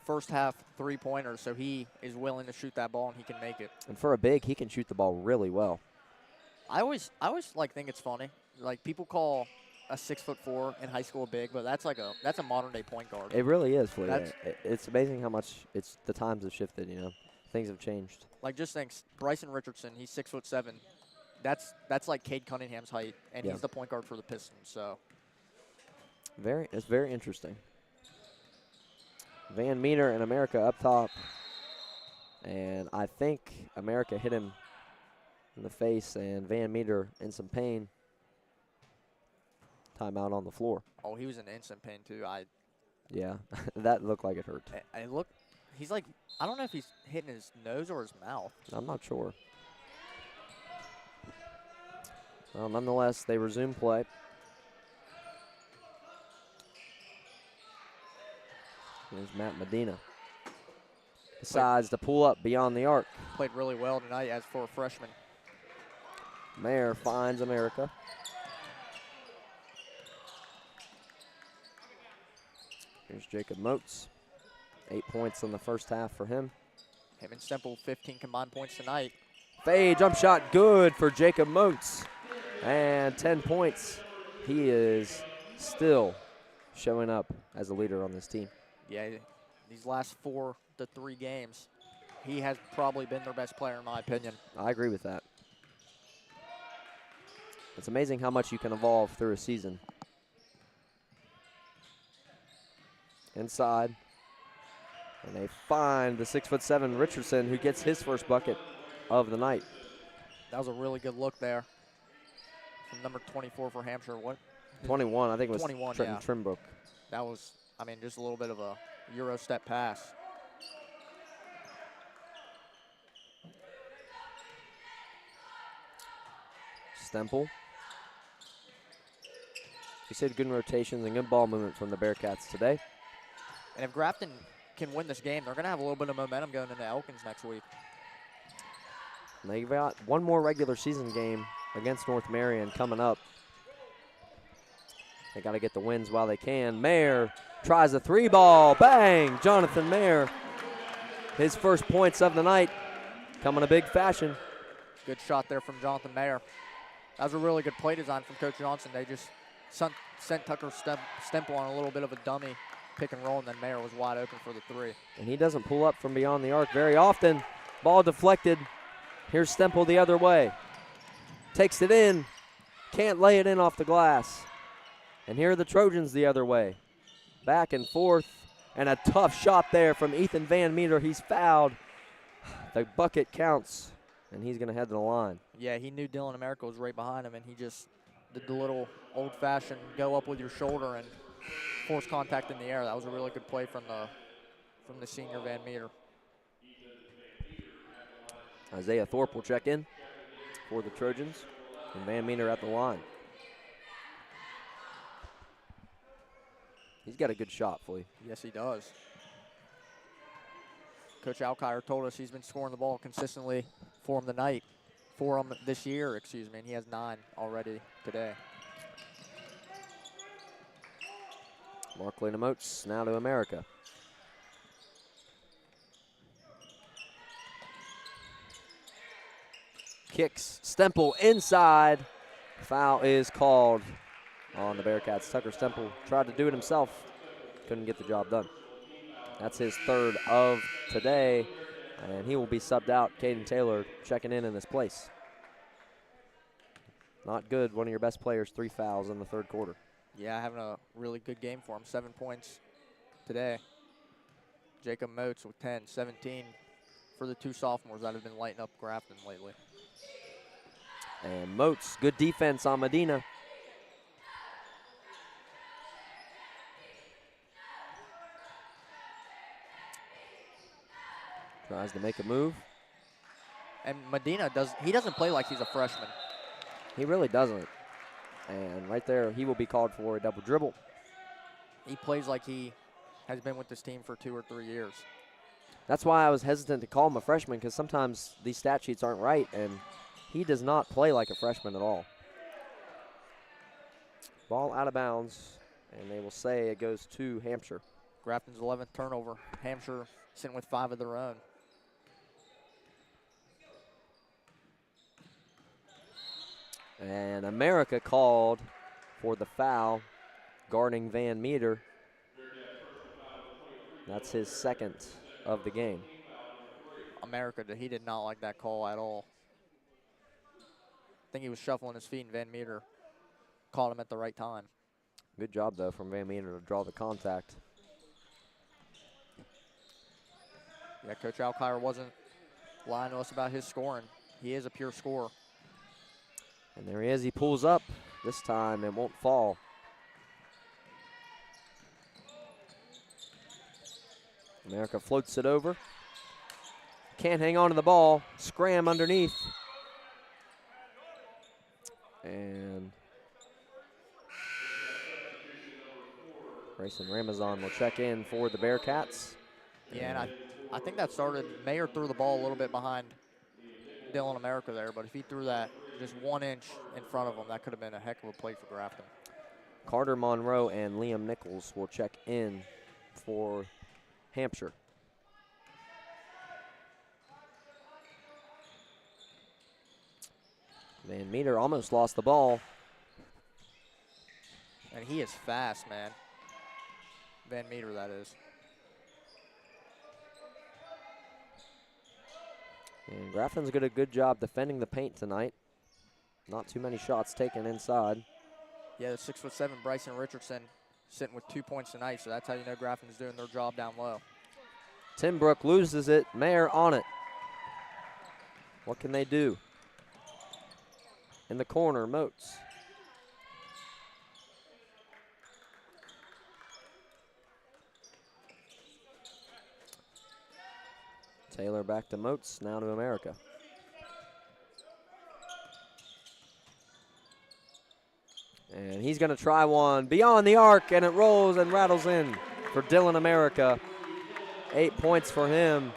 first half 3-pointers, so he is willing to shoot that ball and he can make it. And for a big, he can shoot the ball really well. I always think it's funny. Like, people call a 6'4" in high school big, but that's a modern day point guard. It really is, Felipe. It's amazing how much the times have shifted, Things have changed. Like, just think, Bryson Richardson, he's 6'7". That's like Cade Cunningham's height, and he's the point guard for the Pistons. So it's very interesting. Van Meter and America up top, and I think America hit him in the face, and Van Meter in some pain. Timeout on the floor. Oh, he was in instant pain too. Yeah, that looked like it hurt. He's like, I don't know if he's hitting his nose or his mouth. I'm not sure. Well, nonetheless, they resume play. Here's Matt Medina. Decides to pull up beyond the arc. Played really well tonight as for a freshman. Mayer finds America. Here's Jacob Moats. 8 points in the first half for him. Him and Stemple, 15 combined points tonight. Fade jump shot good for Jacob Moats. And 10 points. He is still showing up as a leader on this team. Yeah, these last 4 to 3 games, he has probably been their best player in my opinion. I agree with that. It's amazing how much you can evolve through a season. Inside. And they find the 6'7" Richardson, who gets his first bucket of the night. That was a really good look there from number 24 for Hampshire. 21, I think it was 21, Trenton Trimbrook. That was, just a little bit of a Euro step pass. Stemple. You said good rotations and good ball movement from the Bearcats today. And if Grafton can win this game, they're going to have a little bit of momentum going into Elkins next week. And they've got one more regular season game against North Marion coming up. They got to get the wins while they can. Mayer tries a 3 ball. Bang! Jonathan Mayer. His first points of the night coming in big fashion. Good shot there from Jonathan Mayer. That was a really good play design from Coach Johnson. They just sent Tucker Stemple on a little bit of a dummy pick and roll, and then Mayer was wide open for the 3. And he doesn't pull up from beyond the arc very often. Ball deflected. Here's Stemple the other way. Takes it in. Can't lay it in off the glass. And here are the Trojans the other way. Back and forth, and a tough shot there from Ethan Van Meter. He's fouled. The bucket counts, and he's going to head to the line. Yeah, he knew Dylan America was right behind him, and he just did the little old-fashioned go up with your shoulder and force contact in the air. That was a really good play from the senior Van Meter. Isaiah Thorpe will check in for the Trojans, and Van Meter at the line. He's got a good shot for you. Yes, he does. Coach Alkire told us he's been scoring the ball consistently for him this year, excuse me, and he has 9 already today. Markley to Moats, now to America. Kicks, Stemple inside. Foul is called on the Bearcats. Tucker Stemple tried to do it himself, couldn't get the job done. That's his 3rd of today, and he will be subbed out. Caden Taylor checking in his place. Not good, one of your best players, 3 fouls in the 3rd quarter. Yeah, having a really good game for him. 7 points today. Jacob Moats with 10, 17 for the 2 sophomores that have been lighting up Grafton lately. And Moats, good defense on Medina. Tries to make a move. And Medina doesn't play like he's a freshman. He really doesn't. And right there, he will be called for a double dribble. He plays like he has been with this team for 2 or 3 years. That's why I was hesitant to call him a freshman, because sometimes these stat sheets aren't right, and he does not play like a freshman at all. Ball out of bounds, and they will say it goes to Hampshire. Grafton's 11th turnover. Hampshire sitting with 5 of their own. And America called for the foul, guarding Van Meter. That's his 2nd of the game. America, he did not like that call at all. I think he was shuffling his feet, and Van Meter caught him at the right time. Good job, though, from Van Meter to draw the contact. Yeah, Coach Alkire wasn't lying to us about his scoring. He is a pure scorer. And there he is. He pulls up. This time it won't fall. America floats it over. Can't hang on to the ball. Scram underneath. And Grayson Ramazan will check in for the Bearcats. Yeah, and I think that started, Mayer threw the ball a little bit behind Dylan America there, but if he threw that just 1 inch in front of him, that could have been a heck of a play for Grafton. Carter Monroe and Liam Nichols will check in for Hampshire. Van Meter almost lost the ball. And he is fast, man. Van Meter, that is. And Grafton's did a good job defending the paint tonight. Not too many shots taken inside. Yeah, the 6'7" Bryson Richardson sitting with 2 points tonight, so that's how you know Grafton's doing their job down low. Timbrook loses it. Mayer on it. What can they do? In the corner, Moats. Taylor back to Moats, now to America. And he's going to try one beyond the arc, and it rolls and rattles in for Dylan America. 8 points for him.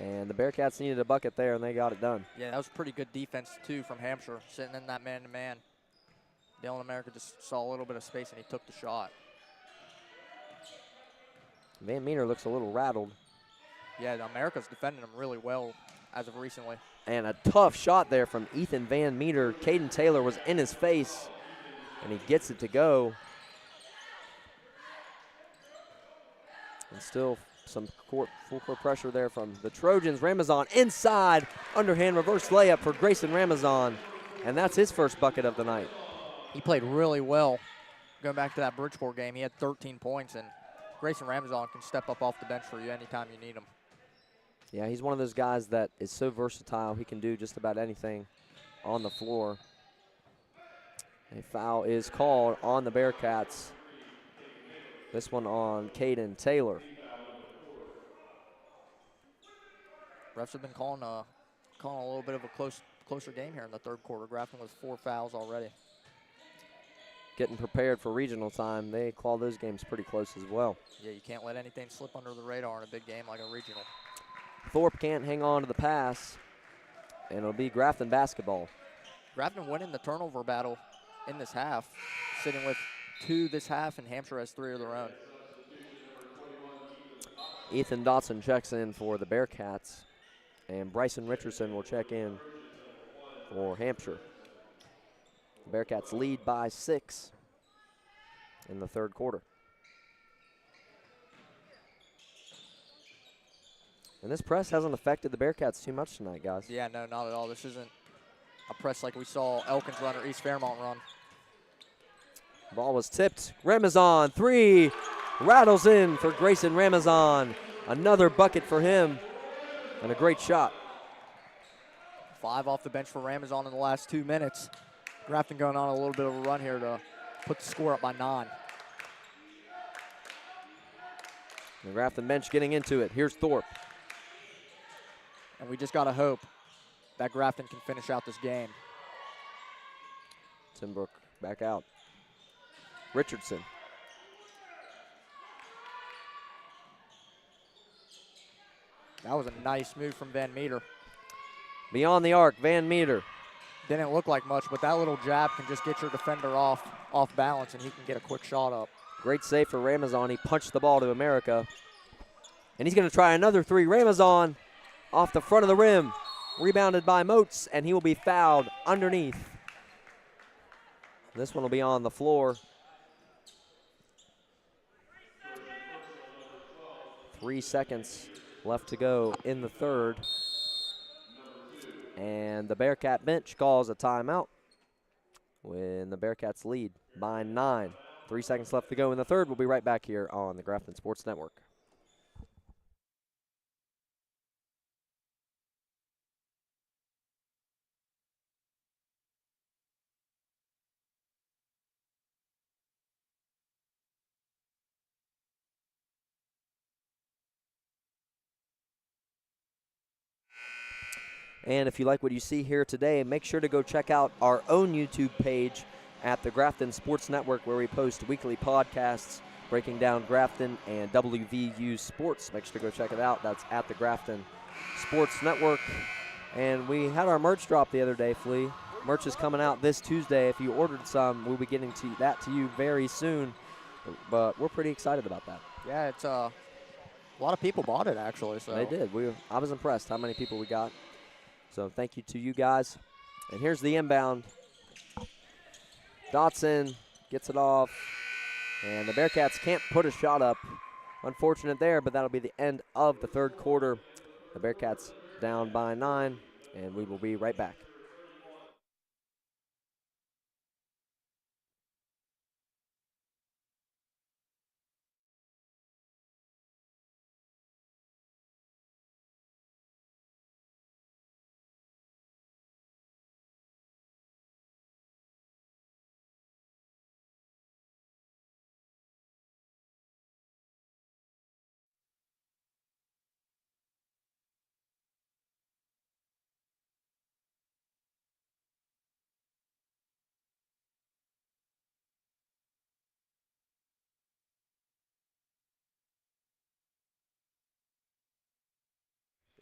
And the Bearcats needed a bucket there, and they got it done. Yeah, that was pretty good defense, too, from Hampshire, sitting in that man-to-man. Dylan America just saw a little bit of space, and he took the shot. Van Meter looks a little rattled. Yeah, America's defending him really well as of recently. And a tough shot there from Ethan Van Meter. Caden Taylor was in his face, and he gets it to go. And still some full court pressure there from the Trojans. Ramazan inside, underhand reverse layup for Grayson Ramazan, and that's his first bucket of the night. He played really well going back to that Bridgeport game, he had 13 points, and Grayson Ramazan can step up off the bench for you anytime you need him. Yeah, he's one of those guys that is so versatile. He can do just about anything on the floor. A foul is called on the Bearcats. This one on Caden Taylor. Refs have been calling a little bit of a closer game here in the third quarter. Grafton with 4 fouls already. Getting prepared for regional time. They call those games pretty close as well. Yeah, you can't let anything slip under the radar in a big game like a regional. Thorpe can't hang on to the pass, and it'll be Grafton basketball. Grafton winning the turnover battle in this half, sitting with 2 this half, and Hampshire has 3 of their own. Ethan Dotson checks in for the Bearcats, and Bryson Richardson will check in for Hampshire. The Bearcats lead by 6 in the third quarter. And this press hasn't affected the Bearcats too much tonight, guys. Yeah, no, not at all. This isn't a press like we saw Elkins run or East Fairmont run. Ball was tipped. Ramazan, 3. Rattles in for Grayson Ramazan. Another bucket for him. And a great shot. 5 off the bench for Ramazan in the last 2 minutes. Grafton going on a little bit of a run here to put the score up by 9. The Grafton bench getting into it. Here's Thorpe. And we just got to hope that Grafton can finish out this game. Timbrook back out. Richardson. That was a nice move from Van Meter. Beyond the arc, Van Meter. Didn't look like much, but that little jab can just get your defender off balance, and he can get a quick shot up. Great save for Ramazan. He punched the ball to America. And he's going to try another 3. Ramazan off the front of the rim. Rebounded by Moats, and he will be fouled underneath. This one will be on the floor. 3 seconds left to go in the third. And the Bearcat bench calls a timeout when the Bearcats lead by 9. 3 seconds left to go in the third. We'll be right back here on the Grafton Sports Network. And if you like what you see here today, make sure to go check out our own YouTube page at the Grafton Sports Network, where we post weekly podcasts breaking down Grafton and WVU sports. Make sure to go check it out. That's at the Grafton Sports Network. And we had our merch drop the other day, Flea. Merch is coming out this Tuesday. If you ordered some, we'll be getting that to you very soon. But we're pretty excited about that. Yeah, it's a lot of people bought it, actually. So They did. I was impressed how many people we got. So thank you to you guys. And here's the inbound. Dotson gets it off. And the Bearcats can't put a shot up. Unfortunate there, but that'll be the end of the third quarter. The Bearcats down by 9, and we will be right back.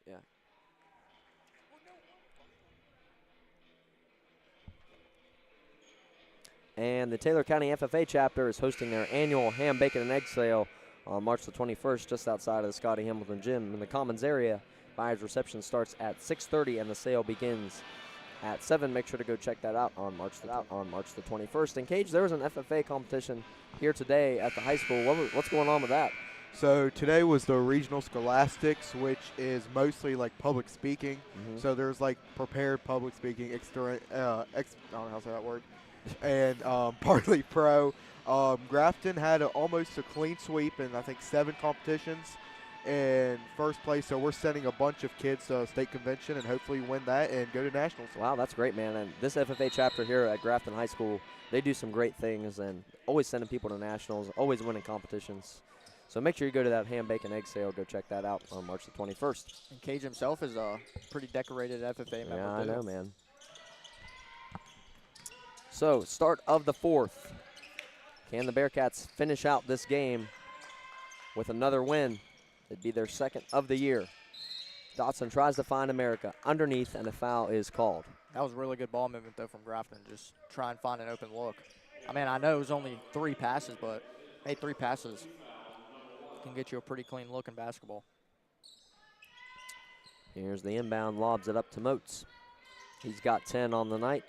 Yeah. And the Taylor County FFA chapter is hosting their annual ham, bacon, and egg sale on March the 21st, just outside of the Scotty Hamilton Gym in the Commons area. Buyer's reception starts at 6:30, and the sale begins at 7. Make sure to go check that out on March the 21st. And Cage, there was an FFA competition here today at the high school. What's going on with that? So today was the regional scholastics, which is mostly like public speaking. Mm-hmm. So there's like prepared public speaking, I don't know how to say that word. and partly pro. Grafton had almost a clean sweep in I think 7 competitions in first place. So we're sending a bunch of kids to state convention and hopefully win that and go to nationals. Wow, that's great, man. And this FFA chapter here at Grafton High School, they do some great things and always sending people to nationals, always winning competitions. So make sure you go to that ham, bacon, egg sale. Go check that out on March the 21st. And Cage himself is a pretty decorated FFA member. Yeah, I too. know, man. So, start of the 4th. Can the Bearcats finish out this game with another win? It'd be their 2nd of the year. Dotson tries to find America underneath, and a foul is called. That was really good ball movement, though, from Grafton. Just try and find an open look. I mean, I know it was only 3 passes, but, hey, 3 passes can get you a pretty clean look in basketball. Here's the inbound, lobs it up to Moats. He's got 10 on the night.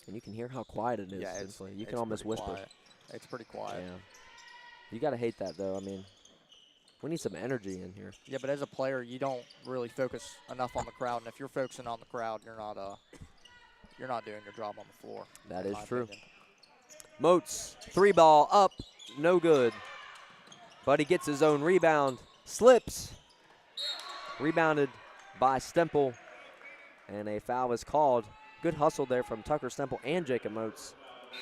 And you can hear how quiet it is. Yeah, Tinsley. You it's can almost pretty whisper. quiet. It's pretty quiet. Yeah. You got to hate that, though. I mean, we need some energy in here. Yeah, but as a player, you don't really focus enough on the crowd. And if you're focusing on the crowd, you're not doing your job on the floor. That in is my true. opinion. Moats, 3-ball up, no good. But he gets his own rebound, slips. Rebounded by Stemple, and a foul is called. Good hustle there from Tucker Stemple and Jacob Moats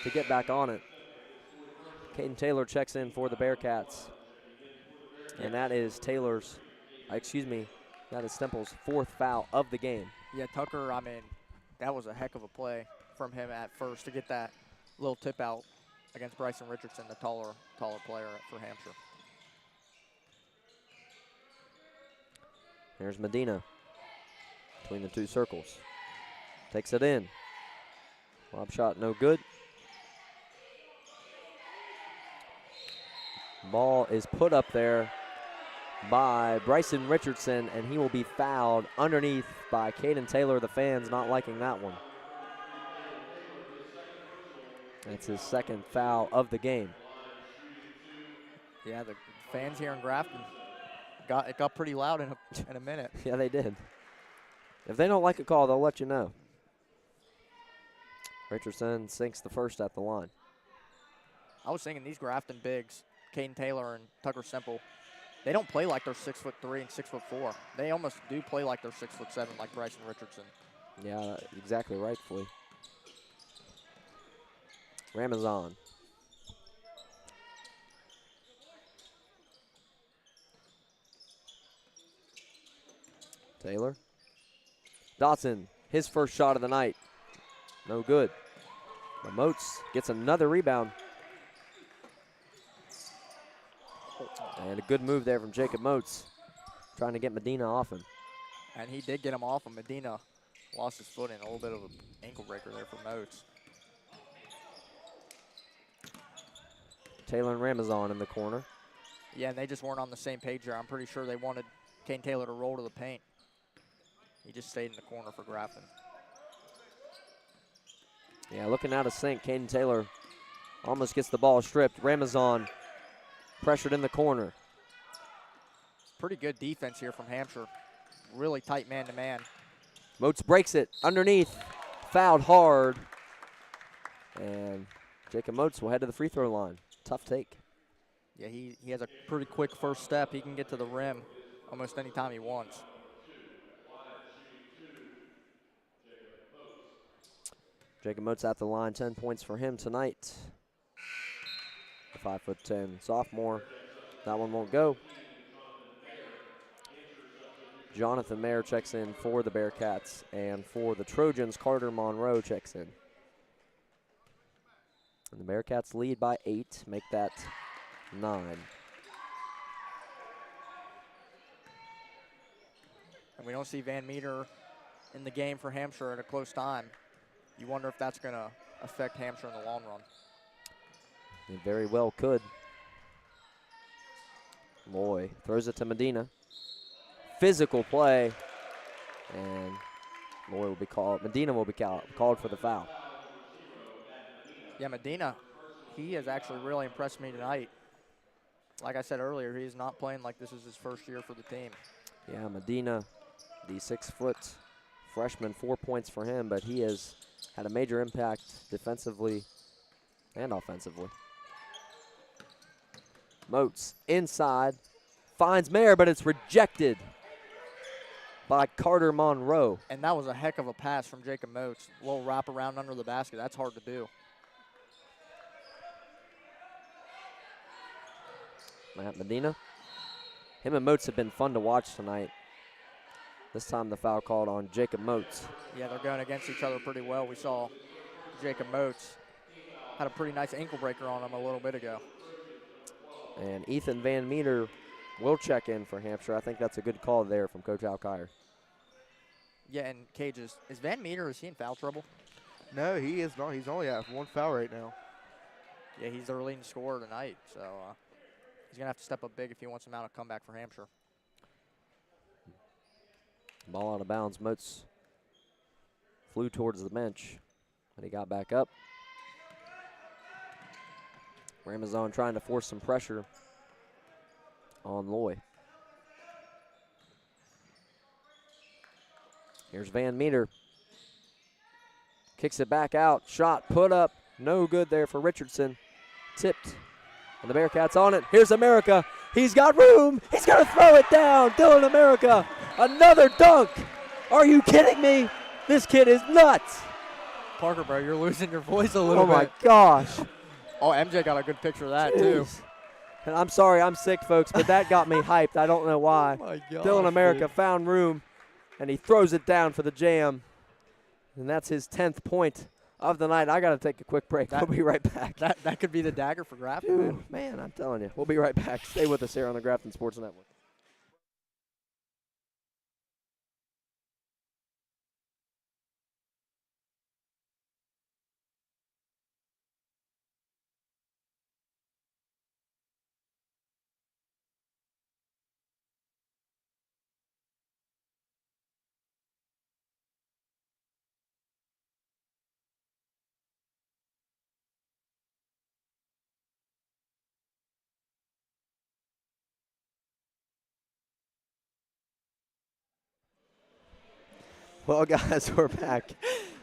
to get back on it. Caden Taylor checks in for the Bearcats. And that is that is Stemple's 4th foul of the game. Yeah, Tucker, I mean, that was a heck of a play from him at first to get that little tip out against Bryson Richardson, the taller player for Hampshire. Here's Medina between the 2 circles. Takes it in. Lob shot no good. Ball is put up there by Bryson Richardson, and he will be fouled underneath by Caden Taylor. The fans not liking that one. That's his 2nd foul of the game. Yeah, the fans here in Grafton it got pretty loud in a minute. Yeah, they did. If they don't like a call, they'll let you know. Richardson sinks the first at the line. I was thinking these Grafton bigs, Caden Taylor and Tucker Semple, they don't play like they're 6'3" and 6'4". They almost do play like they're 6'7", like Bryson Richardson. Yeah, exactly rightfully. Ramazan. Taylor. Dotson, his first shot of the night. No good. But Moats gets another rebound. And a good move there from Jacob Moats, trying to get Medina off him. And he did get him off, and Medina lost his footing. A little bit of an ankle breaker there for Moats. Taylor and Ramazan in the corner. Yeah, and they just weren't on the same page there. I'm pretty sure they wanted Caden Taylor to roll to the paint. He just stayed in the corner for Grafton. Yeah, looking out of sync, Caden Taylor almost gets the ball stripped. Ramazan pressured in the corner. Pretty good defense here from Hampshire. Really tight man-to-man. Moats breaks it underneath, fouled hard. And Jacob Moats will head to the free throw line. Tough take. Yeah, he has a pretty quick first step. He can get to the rim almost any time he wants. Jacob Moats at the line, 10 points for him tonight. The 5'10" sophomore. That one won't go. Jonathan Mayer checks in for the Bearcats, and for the Trojans, Carter Monroe checks in. And the Bearcats lead by 8, make that 9. And we don't see Van Meter in the game for Hampshire at a close time. You wonder if that's going to affect Hampshire in the long run. It very well could. Loy throws it to Medina. Physical play, and Loy will be called. Medina will be called for the foul. Yeah, Medina, he has actually really impressed me tonight. Like I said earlier, he's not playing like this is his first year for the team. Yeah, Medina, the 6'3" freshman, 4 points for him, but he has had a major impact defensively and offensively. Moats inside, finds Mayer, but it's rejected by Carter Monroe. And that was a heck of a pass from Jacob Moats. A little wrap around under the basket. That's hard to do. Matt Medina. Him and Moats have been fun to watch tonight. This time the foul called on Jacob Moats. Yeah, they're going against each other pretty well. We saw Jacob Moats had a pretty nice ankle breaker on him a little bit ago. And Ethan Van Meter will check in for Hampshire. I think that's a good call there from Coach Al Kyer. Yeah, and Cage, is Van Meter, is he in foul trouble? No, he is not. He's only at 1 foul right now. Yeah, he's their leading scorer tonight, so he's going to have to step up big if he wants to mount a comeback for Hampshire. Ball out of bounds. Moats flew towards the bench, but he got back up. Ramazan trying to force some pressure on Loy. Here's Van Meter. Kicks it back out. Shot put up. No good there for Richardson. Tipped. And the Bearcats on it. Here's America. He's got room. He's going to throw it down. Dylan America. Another dunk. Are you kidding me? This kid is nuts. Parker, bro, you're losing your voice a little Oh, bit. my gosh. Oh, MJ got a good picture of that, too. Jeez. And I'm sorry, I'm sick, folks, but that got me hyped. I don't know why. Oh, my gosh, Dylan America dude. found room, and he throws it down for the jam. And that's his 10th point of the night. I got to take a quick break. We'll be right back. That could be the dagger for Grafton, man. Ooh, man, I'm telling you. We'll be right back. Stay with us here on the Grafton Sports Network. Well, guys, we're back.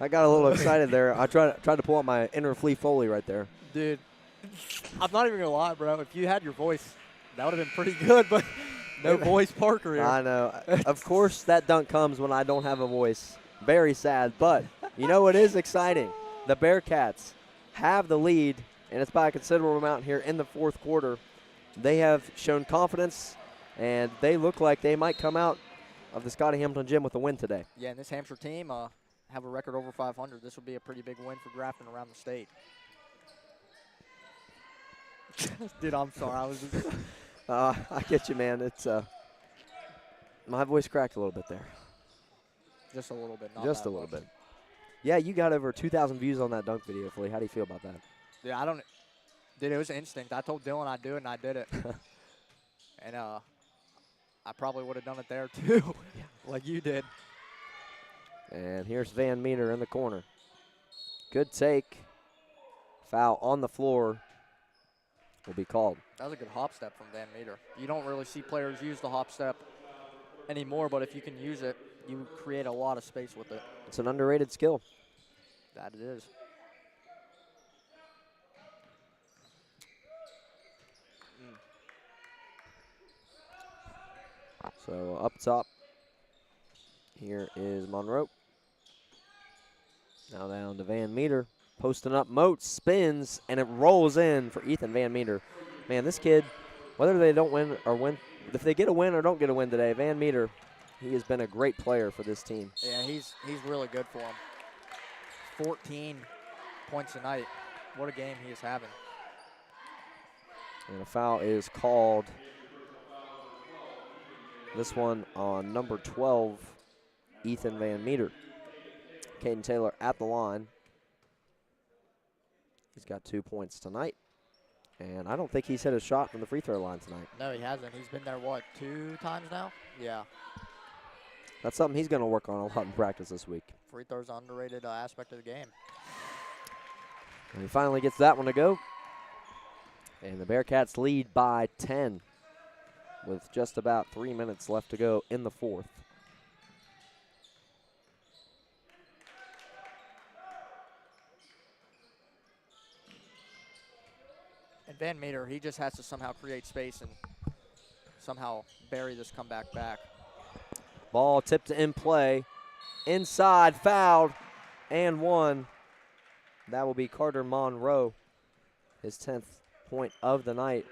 I got a little excited there. I tried to pull out my inner Flea Foley right there. Dude, I'm not even going to lie, bro. If you had your voice, that would have been pretty good, but no voice Parker here. I know. Of course, that dunk comes when I don't have a voice. Very sad, but you know what is exciting? The Bearcats have the lead, and it's by a considerable amount here in the fourth quarter. They have shown confidence, and they look like they might come out of the Scotty Hamilton Gym with a win today. Yeah, and this Hampshire team have a record over 500. This would be a pretty big win for Grafton around the state. Dude, I'm sorry. I was just I get you, man. It's my voice cracked a little bit there. just a little bit. Not Just that a little much. bit. Yeah, you got over 2,000 views on that dunk video, Flea. How do you feel about that? Yeah, Dude, it was instinct. I told Dylan I'd do it, and I did it. And I probably would have done it there too, like you did. And here's Van Meter in the corner. Good take. Foul on the floor will be called. That was a good hop step from Van Meter. You don't really see players use the hop step anymore, but if you can use it, you create a lot of space with it. It's an underrated skill. That it is. So up top, here is Monroe. Now down to Van Meter. Posting up, Moats spins, and it rolls in for Ethan Van Meter. Man, this kid, whether they don't win or win, if they get a win or don't get a win today, Van Meter, he has been a great player for this team. Yeah, he's really good for him. 14 points a night. What a game he is having. And a foul is called. This one on number 12, Ethan Van Meter. Caden Taylor at the line. He's got 2 points tonight. And I don't think he's hit a shot from the free throw line tonight. No, he hasn't. He's been there, what, 2 times now? Yeah. That's something he's going to work on a lot in practice this week. Free throws an underrated aspect of the game. And he finally gets that one to go. And the Bearcats lead by 10 with just about 3 minutes left to go in the fourth. And Van Meter, he just has to somehow create space and somehow bury this comeback back. Ball tipped in play. Inside, fouled, and one. That will be Carter Monroe, his 10th point of the night.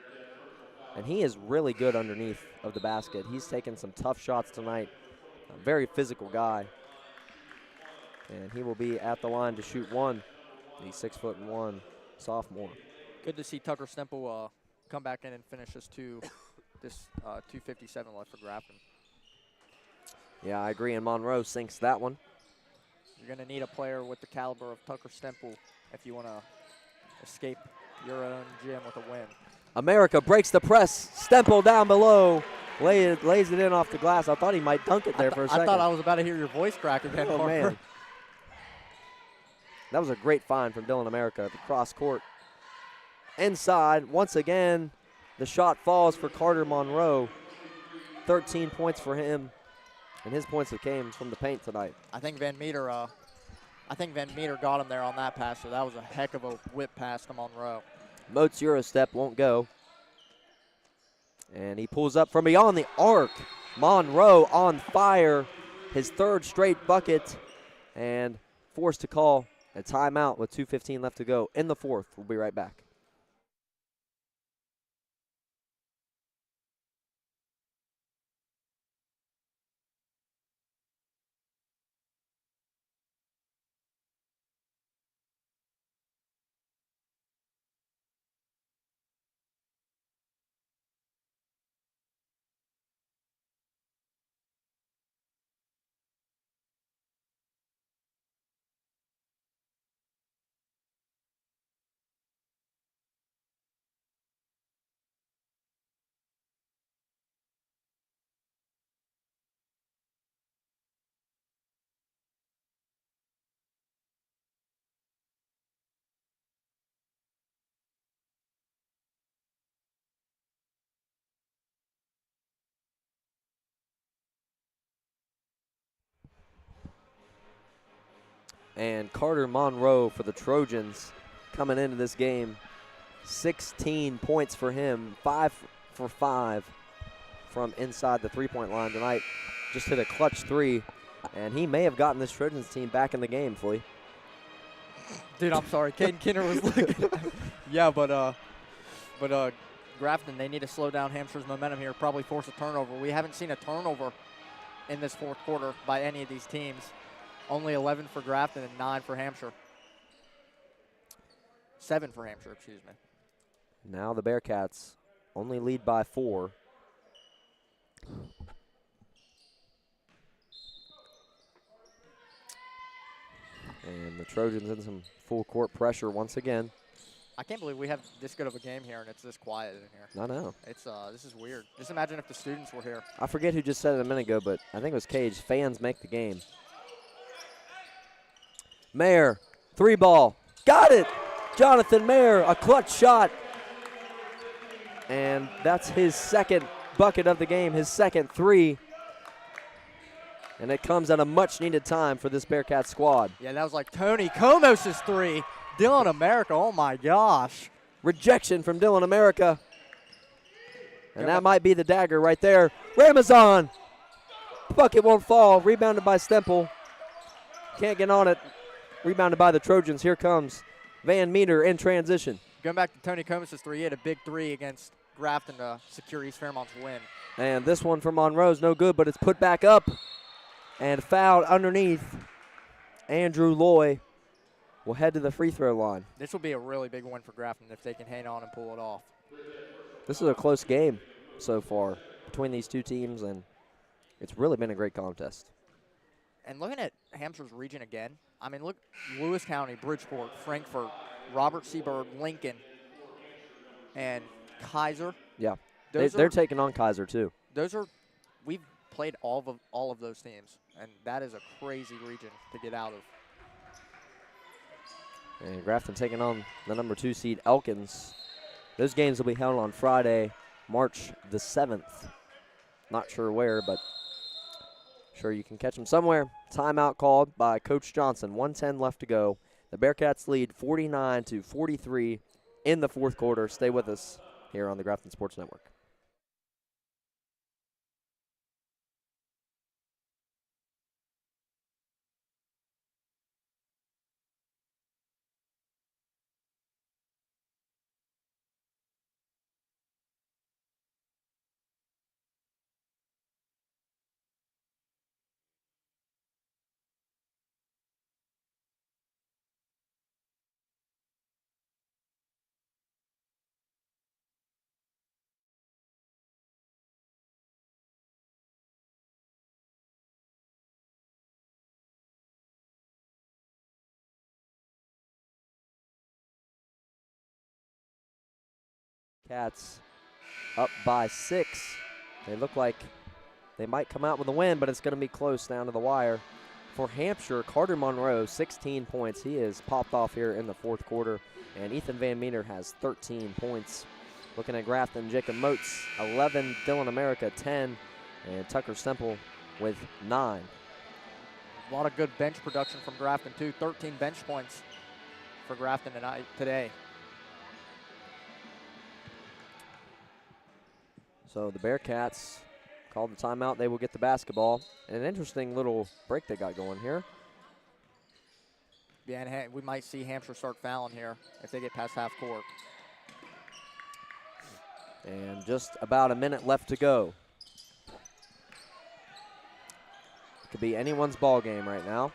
And he is really good underneath of the basket. He's taken some tough shots tonight. A very physical guy. And he will be at the line to shoot one. The 6'1" sophomore. Good to see Tucker Stemple come back in and finish this 2:57 left for Grafton. Yeah, I agree, and Monroe sinks that one. You're going to need a player with the caliber of Tucker Stemple if you want to escape your own gym with a win. America breaks the press. Stemple down below. Lays it in off the glass. I thought he might dunk it there for a second. I thought I was about to hear your voice crack again, Oh, Parker. man. That was a great find from Dylan America at the cross court. Inside, once again, the shot falls for Carter Monroe. 13 points for him, and his points have came from the paint tonight. I think Van Meter got him there on that pass, so that was a heck of a whip pass to Monroe. Moats Eurostep won't go. And he pulls up from beyond the arc. Monroe on fire, his 3rd straight bucket, and forced to call a timeout with 2:15 left to go in the 4th. We'll be right back. And Carter Monroe for the Trojans coming into this game. 16 points for him, 5 for 5 from inside the three-point line tonight. Just hit a clutch 3, and he may have gotten this Trojans team back in the game, Flea. Dude, I'm sorry. Caden Kinner was looking. Yeah, but Grafton, they need to slow down Hampshire's momentum here, probably force a turnover. We haven't seen a turnover in this 4th quarter by any of these teams. Only 11 for Grafton and 9 for Hampshire. 7 for Hampshire, excuse me. Now the Bearcats only lead by 4. And the Trojans in some full court pressure once again. I can't believe we have this good of a game here and it's this quiet in here. I know. It's this is weird. Just imagine if the students were here. I forget who just said it a minute ago, but I think it was Cage. Fans make the game. Mayer, 3-ball. Got it! Jonathan Mayer, a clutch shot. And that's his 2nd bucket of the game, his 2nd 3. And it comes at a much-needed time for this Bearcat squad. Yeah, that was like Tony Comos' 3. Dylan America, oh my gosh. Rejection from Dylan America. And that might be the dagger right there. Ramazan. Bucket won't fall. Rebounded by Stemple. Can't get on it. Rebounded by the Trojans. Here comes Van Meter in transition. Going back to Tony Comos' 3, he had a big 3 against Grafton to secure East Fairmont's win. And this one from Monroe's no good, but it's put back up. And fouled underneath. Andrew Loy will head to the free throw line. This will be a really big win for Grafton if they can hang on and pull it off. This is a close game so far between these two teams, and it's really been a great contest. And looking at Hampshire's region again, I mean, look, Lewis County, Bridgeport, Frankfort, Robert Seaburg, Lincoln, and Kaiser. Yeah, they're taking on Kaiser too. We've played all of those teams, and that is a crazy region to get out of. And Grafton taking on the number 2 seed Elkins. Those games will be held on Friday, March the 7th. Not sure where, but sure you can catch them somewhere. Timeout called by Coach Johnson. 1:10 left to go. The Bearcats lead 49-43 in the fourth quarter. Stay with us here on the Grafton Sports Network. Cats up by 6. They look like they might come out with a win, but it's going to be close down to the wire. For Hampshire, Carter Monroe, 16 points. He has popped off here in the fourth quarter, and Ethan Van Meter has 13 points. Looking at Grafton, Jacob Moats, 11, Dylan America, 10, and Tucker Semple with 9. A lot of good bench production from Grafton, too. 13 bench points for Grafton today. So the Bearcats called the timeout. They will get the basketball. And an interesting little break they got going here. Yeah, and we might see Hampshire start fouling here if they get past half court. And just about a minute left to go. It could be anyone's ball game right now.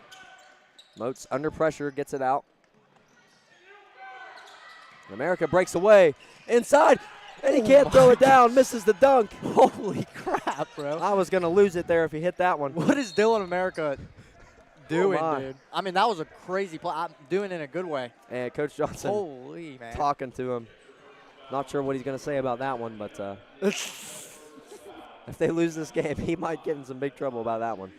Moats under pressure, gets it out. And America breaks away inside, and he can't throw it down, misses the dunk. Holy crap, bro. I was going to lose it there if he hit that one. What is Dylan America doing, Oh, my. dude? I mean, that was a crazy play. I'm doing it in a good way. And Coach Johnson Holy, man. talking to him. Not sure what he's going to say about that one, but if they lose this game, he might get in some big trouble about that one.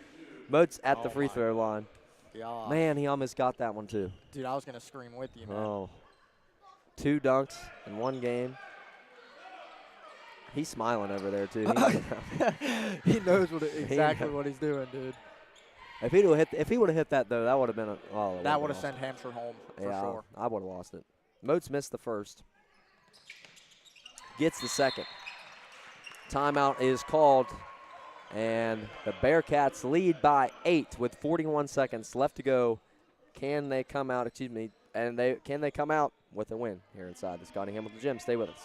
Moats at the free throw line. Yeah. Man, he almost got that one too. Dude, I was going to scream with you, man. Oh. 2 dunks in one game. He's smiling over there too. He knows exactly what he's doing, dude. If he would have hit that though, that would have been that would have sent Hampshire home for sure. I would have lost it. Moats missed the first. Gets the second. Timeout is called, and the Bearcats lead by 8 with 41 seconds left to go. Can they come out? Can they come out with a win here inside the Scotty Hamilton Gym? Stay with us.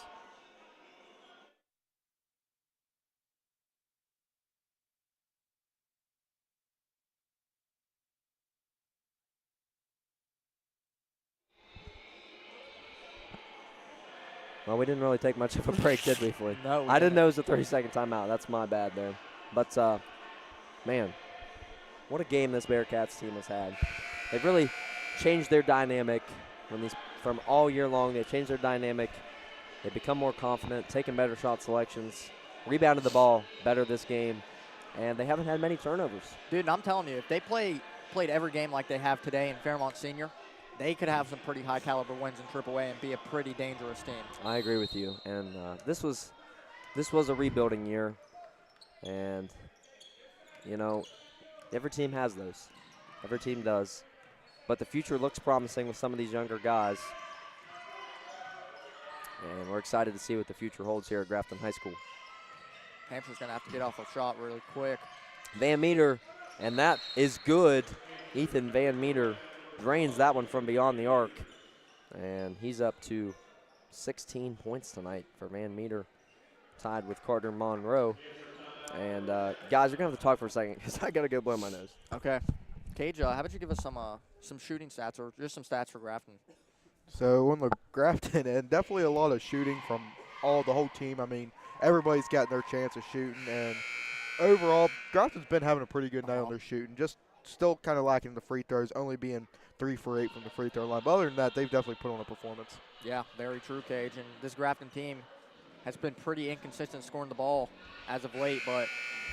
Well, we didn't really take much of a break, did we, Floyd? No. I didn't know it was a 30-second timeout. That's my bad there. But, man, what a game this Bearcats team has had. They've really changed their dynamic from all year long. They've changed their dynamic. They've become more confident, taken better shot selections, rebounded the ball better this game, and they haven't had many turnovers. Dude, and I'm telling you, if they played every game like they have today in Fairmont Senior, they could have some pretty high-caliber wins in AAA and be a pretty dangerous team. I agree with you. And this was a rebuilding year. And, you know, every team has those. Every team does. But the future looks promising with some of these younger guys. And we're excited to see what the future holds here at Grafton High School. Hampshire's going to have to get off a shot really quick. Van Meter, and that is good. Ethan Van Meter drains that one from beyond the arc. And he's up to 16 points tonight for Van Meter, tied with Carter Monroe. And, guys, we're going to have to talk for a second because I got to go blow my nose. Okay. Cage, how about you give us some shooting stats or just some stats for Grafton? So on the Grafton end, definitely a lot of shooting from the whole team. I mean, everybody's gotten their chance of shooting. And overall, Grafton's been having a pretty good night on their shooting. Just still kind of lacking the free throws, only being 3 for 8 from the free throw line. But other than that, they've definitely put on a performance. Yeah, very true, Cage. And this Grafton team has been pretty inconsistent scoring the ball as of late, but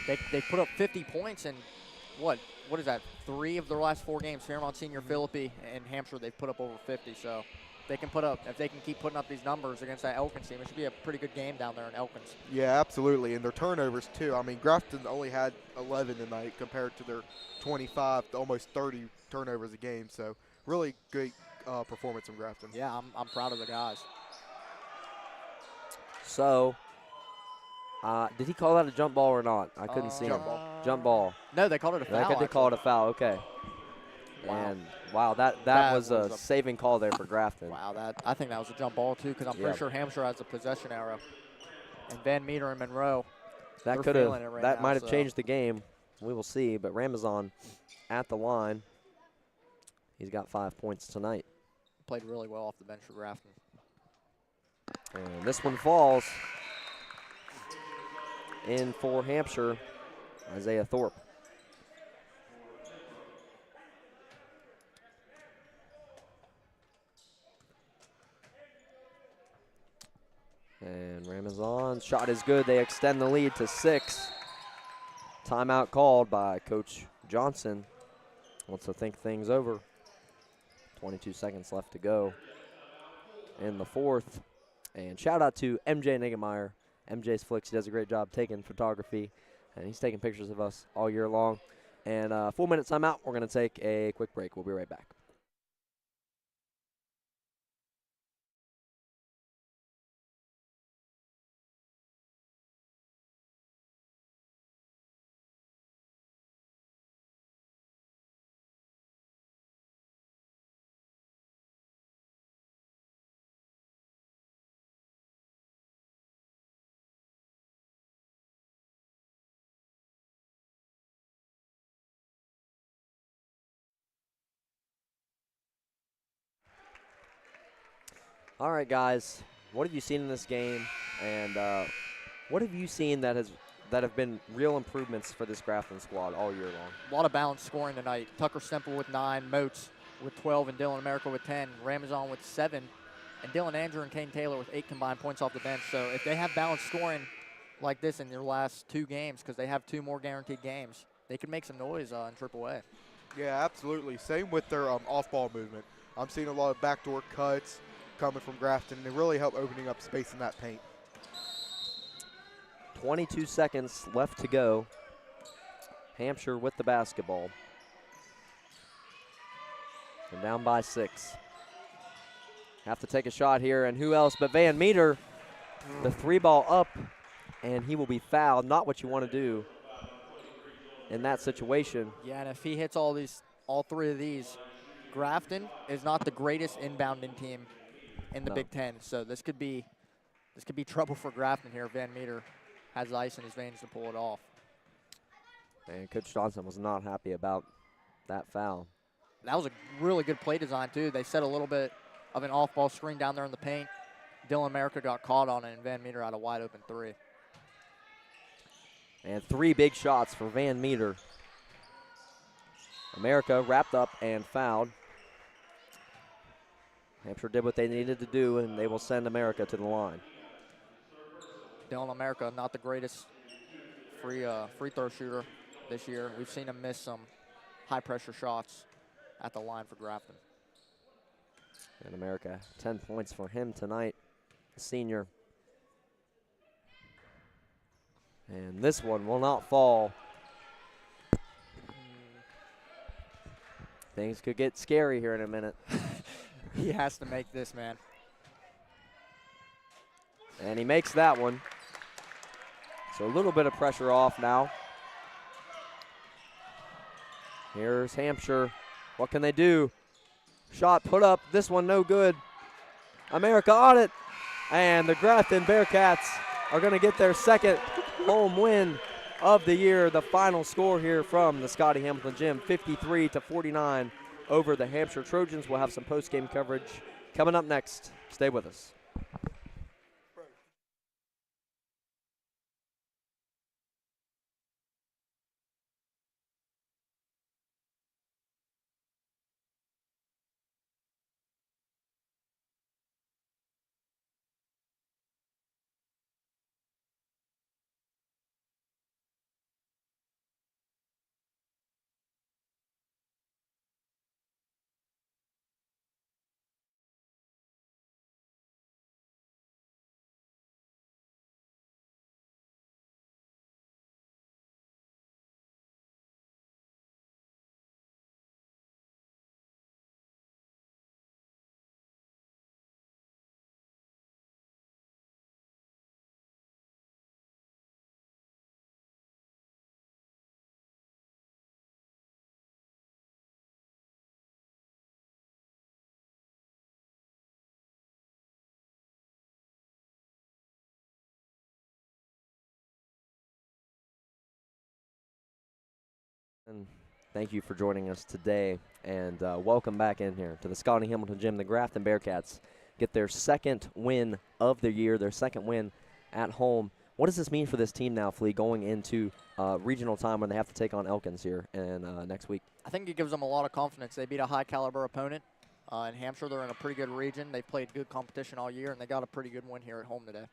they put up 50 points in what is that? 3 of their last 4 games. Fairmont Senior, Philippi, and Hampshire, they've put up over 50. So if they can keep putting up these numbers against that Elkins team, it should be a pretty good game down there in Elkins. Yeah, absolutely. And their turnovers, too. I mean, Grafton only had 11 tonight compared to their 25 to almost 30 turnovers a game. So really great performance from Grafton. Yeah, I'm proud of the guys. So, did he call that a jump ball or not? I couldn't see him. Jump ball. Jump ball. No, they called it a foul. They did call it a foul. Okay. Wow. And wow, that was a saving call there for Grafton. Wow, I think that was a jump ball too, because I'm pretty sure Hampshire has a possession arrow, and Van Meter and Monroe. That They're could have feeling it right that now, might have so. changed the game. We will see. But Ramazan at the line. He's got 5 points tonight. Played really well off the bench for Grafton. And this one falls in for Hampshire, Isaiah Thorpe. And Ramazan's shot is good. They extend the lead to 6. Timeout called by Coach Johnson. Wants to think things over. 22 seconds left to go in the fourth. And shout out to MJ Niggemeyer. MJ's Flicks, he does a great job taking photography, and he's taking pictures of us all year long. And 4 minute timeout. We're going to take a quick break. We'll be right back. All right, guys, what have you seen in this game, and what have you seen that have been real improvements for this Grafton squad all year long? A lot of balanced scoring tonight. Tucker Semple with 9, Moats with 12, and Dylan America with 10. Ramazan with 7, and Dylan Andrew and Kane Taylor with 8 combined points off the bench. So if they have balanced scoring like this in their last 2 games, because they have 2 more guaranteed games, they could make some noise in AAA. Yeah, absolutely. Same with their off-ball movement. I'm seeing a lot of backdoor cuts coming from Grafton. They really help opening up space in that paint. 22 seconds left to go. Hampshire with the basketball. They're down by 6. Have to take a shot here, and who else but Van Meter. The 3 ball up, and he will be fouled. Not what you want to do in that situation. Yeah, and if he hits all 3 of these, Grafton is not the greatest inbounding team in the No. Big Ten. So this could be trouble for Grafton here. Van Meter has ice in his veins to pull it off. And Coach Johnson was not happy about that foul. That was a really good play design, too. They set a little bit of an off-ball screen down there in the paint. Dylan America got caught on it, and Van Meter had a wide-open 3. And 3 big shots for Van Meter. America wrapped up and fouled. Hampshire did what they needed to do, and they will send America to the line. Dylan America, not the greatest free throw shooter this year. We've seen him miss some high-pressure shots at the line for Grafton. And America, 10 points for him tonight, the senior. And this one will not fall. Things could get scary here in a minute. He has to make this, man. And he makes that one. So a little bit of pressure off now. Here's Hampshire. What can they do? Shot put up. This one no good. America on it. And the Grafton Bearcats are going to get their second home win of the year. The final score here from the Scotty Hamilton Gym, 53-49 over the Hampshire Trojans. We'll have some post-game coverage coming up next. Stay with us. And thank you for joining us today, and welcome back in here to the Scotty Hamilton Gym. The Grafton Bearcats get their second win of the year, their second win at home. What does this mean for this team now, Flea, going into regional time when they have to take on Elkins here next week? I think it gives them a lot of confidence. They beat a high-caliber opponent. In Hampshire, they're in a pretty good region. They've played good competition all year, and they got a pretty good win here at home today.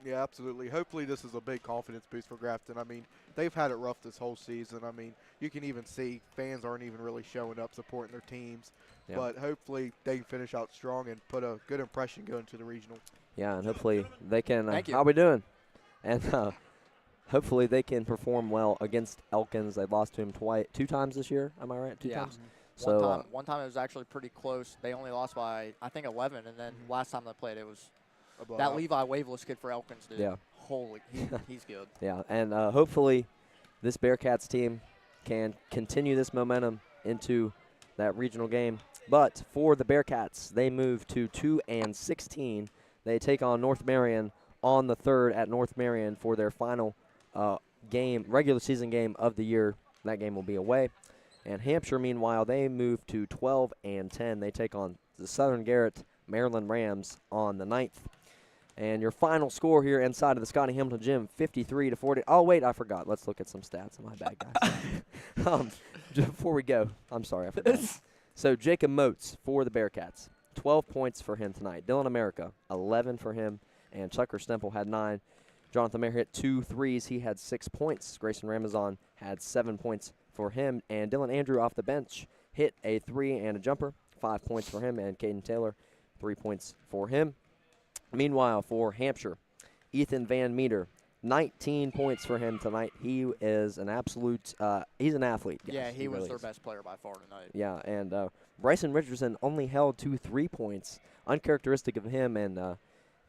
Yeah, absolutely. Hopefully this is a big confidence boost for Grafton. I mean, they've had it rough this whole season. I mean, you can even see fans aren't even really showing up supporting their teams. Yeah. But hopefully they can finish out strong and put a good impression going to the regional. Yeah, and hopefully they can. Thank you. How we doing? And hopefully they can perform well against Elkins. They've lost to him two times this year. Am I right? Two Yeah. times? So One time it was actually pretty close. They only lost by, I think, 11, and then last time they played, it was that Levi Waveless kid for Elkins, dude. Yeah. Holy, he's good. yeah, and hopefully this Bearcats team can continue this momentum into that regional game. But for the Bearcats, they move to 2-16. They take on North Marion on the 3rd at North Marion for their final regular season game of the year. That game will be away. And Hampshire, meanwhile, they move to 12-10. They take on the Southern Garrett Maryland Rams on the 9th. And your final score here inside of the Scotty Hamilton Gym, 53-40. Oh, wait, I forgot. Let's look at some stats. My bad, guys. Before we go, I'm sorry, I forgot. So Jacob Moats for the Bearcats, 12 points for him tonight. Dylan America, 11 for him. And Tucker Stemple had 9. Jonathan Mayer hit 2 threes. He had 6 points. Grayson Ramazan had 7 points for him. And Dylan Andrew off the bench hit a 3 and a jumper, 5 points for him. And Caden Taylor, 3 points for him. Meanwhile, for Hampshire, Ethan Van Meter, 19 points for him tonight. He is an absolute he's an athlete. Guys. Yeah, he was really their is. best player by far tonight. Yeah, and Bryson Richardson only held 2 3 points, uncharacteristic of him, and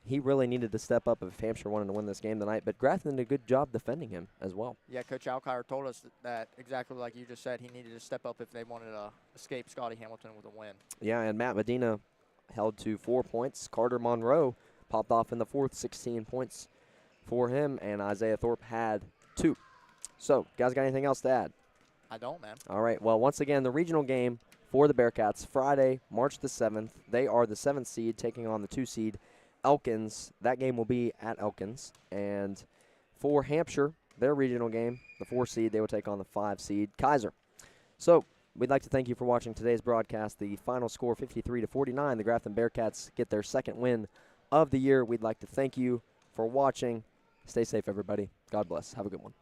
he really needed to step up if Hampshire wanted to win this game tonight. But Grafton did a good job defending him as well. Yeah, Coach Alkire told us that exactly like you just said, he needed to step up if they wanted to escape Scotty Hamilton with a win. Yeah, and Matt Medina held to 4 points. Carter Monroe popped off in the 4th, 16 points for him, and Isaiah Thorpe had 2. So, guys, got anything else to add? I don't, man. All right, well, once again, the regional game for the Bearcats, Friday, March the 7th. They are the 7th seed taking on the 2 seed, Elkins. That game will be at Elkins. And for Hampshire, their regional game, the 4 seed, they will take on the 5 seed, Kaiser. So, we'd like to thank you for watching today's broadcast. The final score, 53-49. The Grafton Bearcats get their second win of the year. We'd like to thank you for watching. Stay safe, everybody. God bless. Have a good one.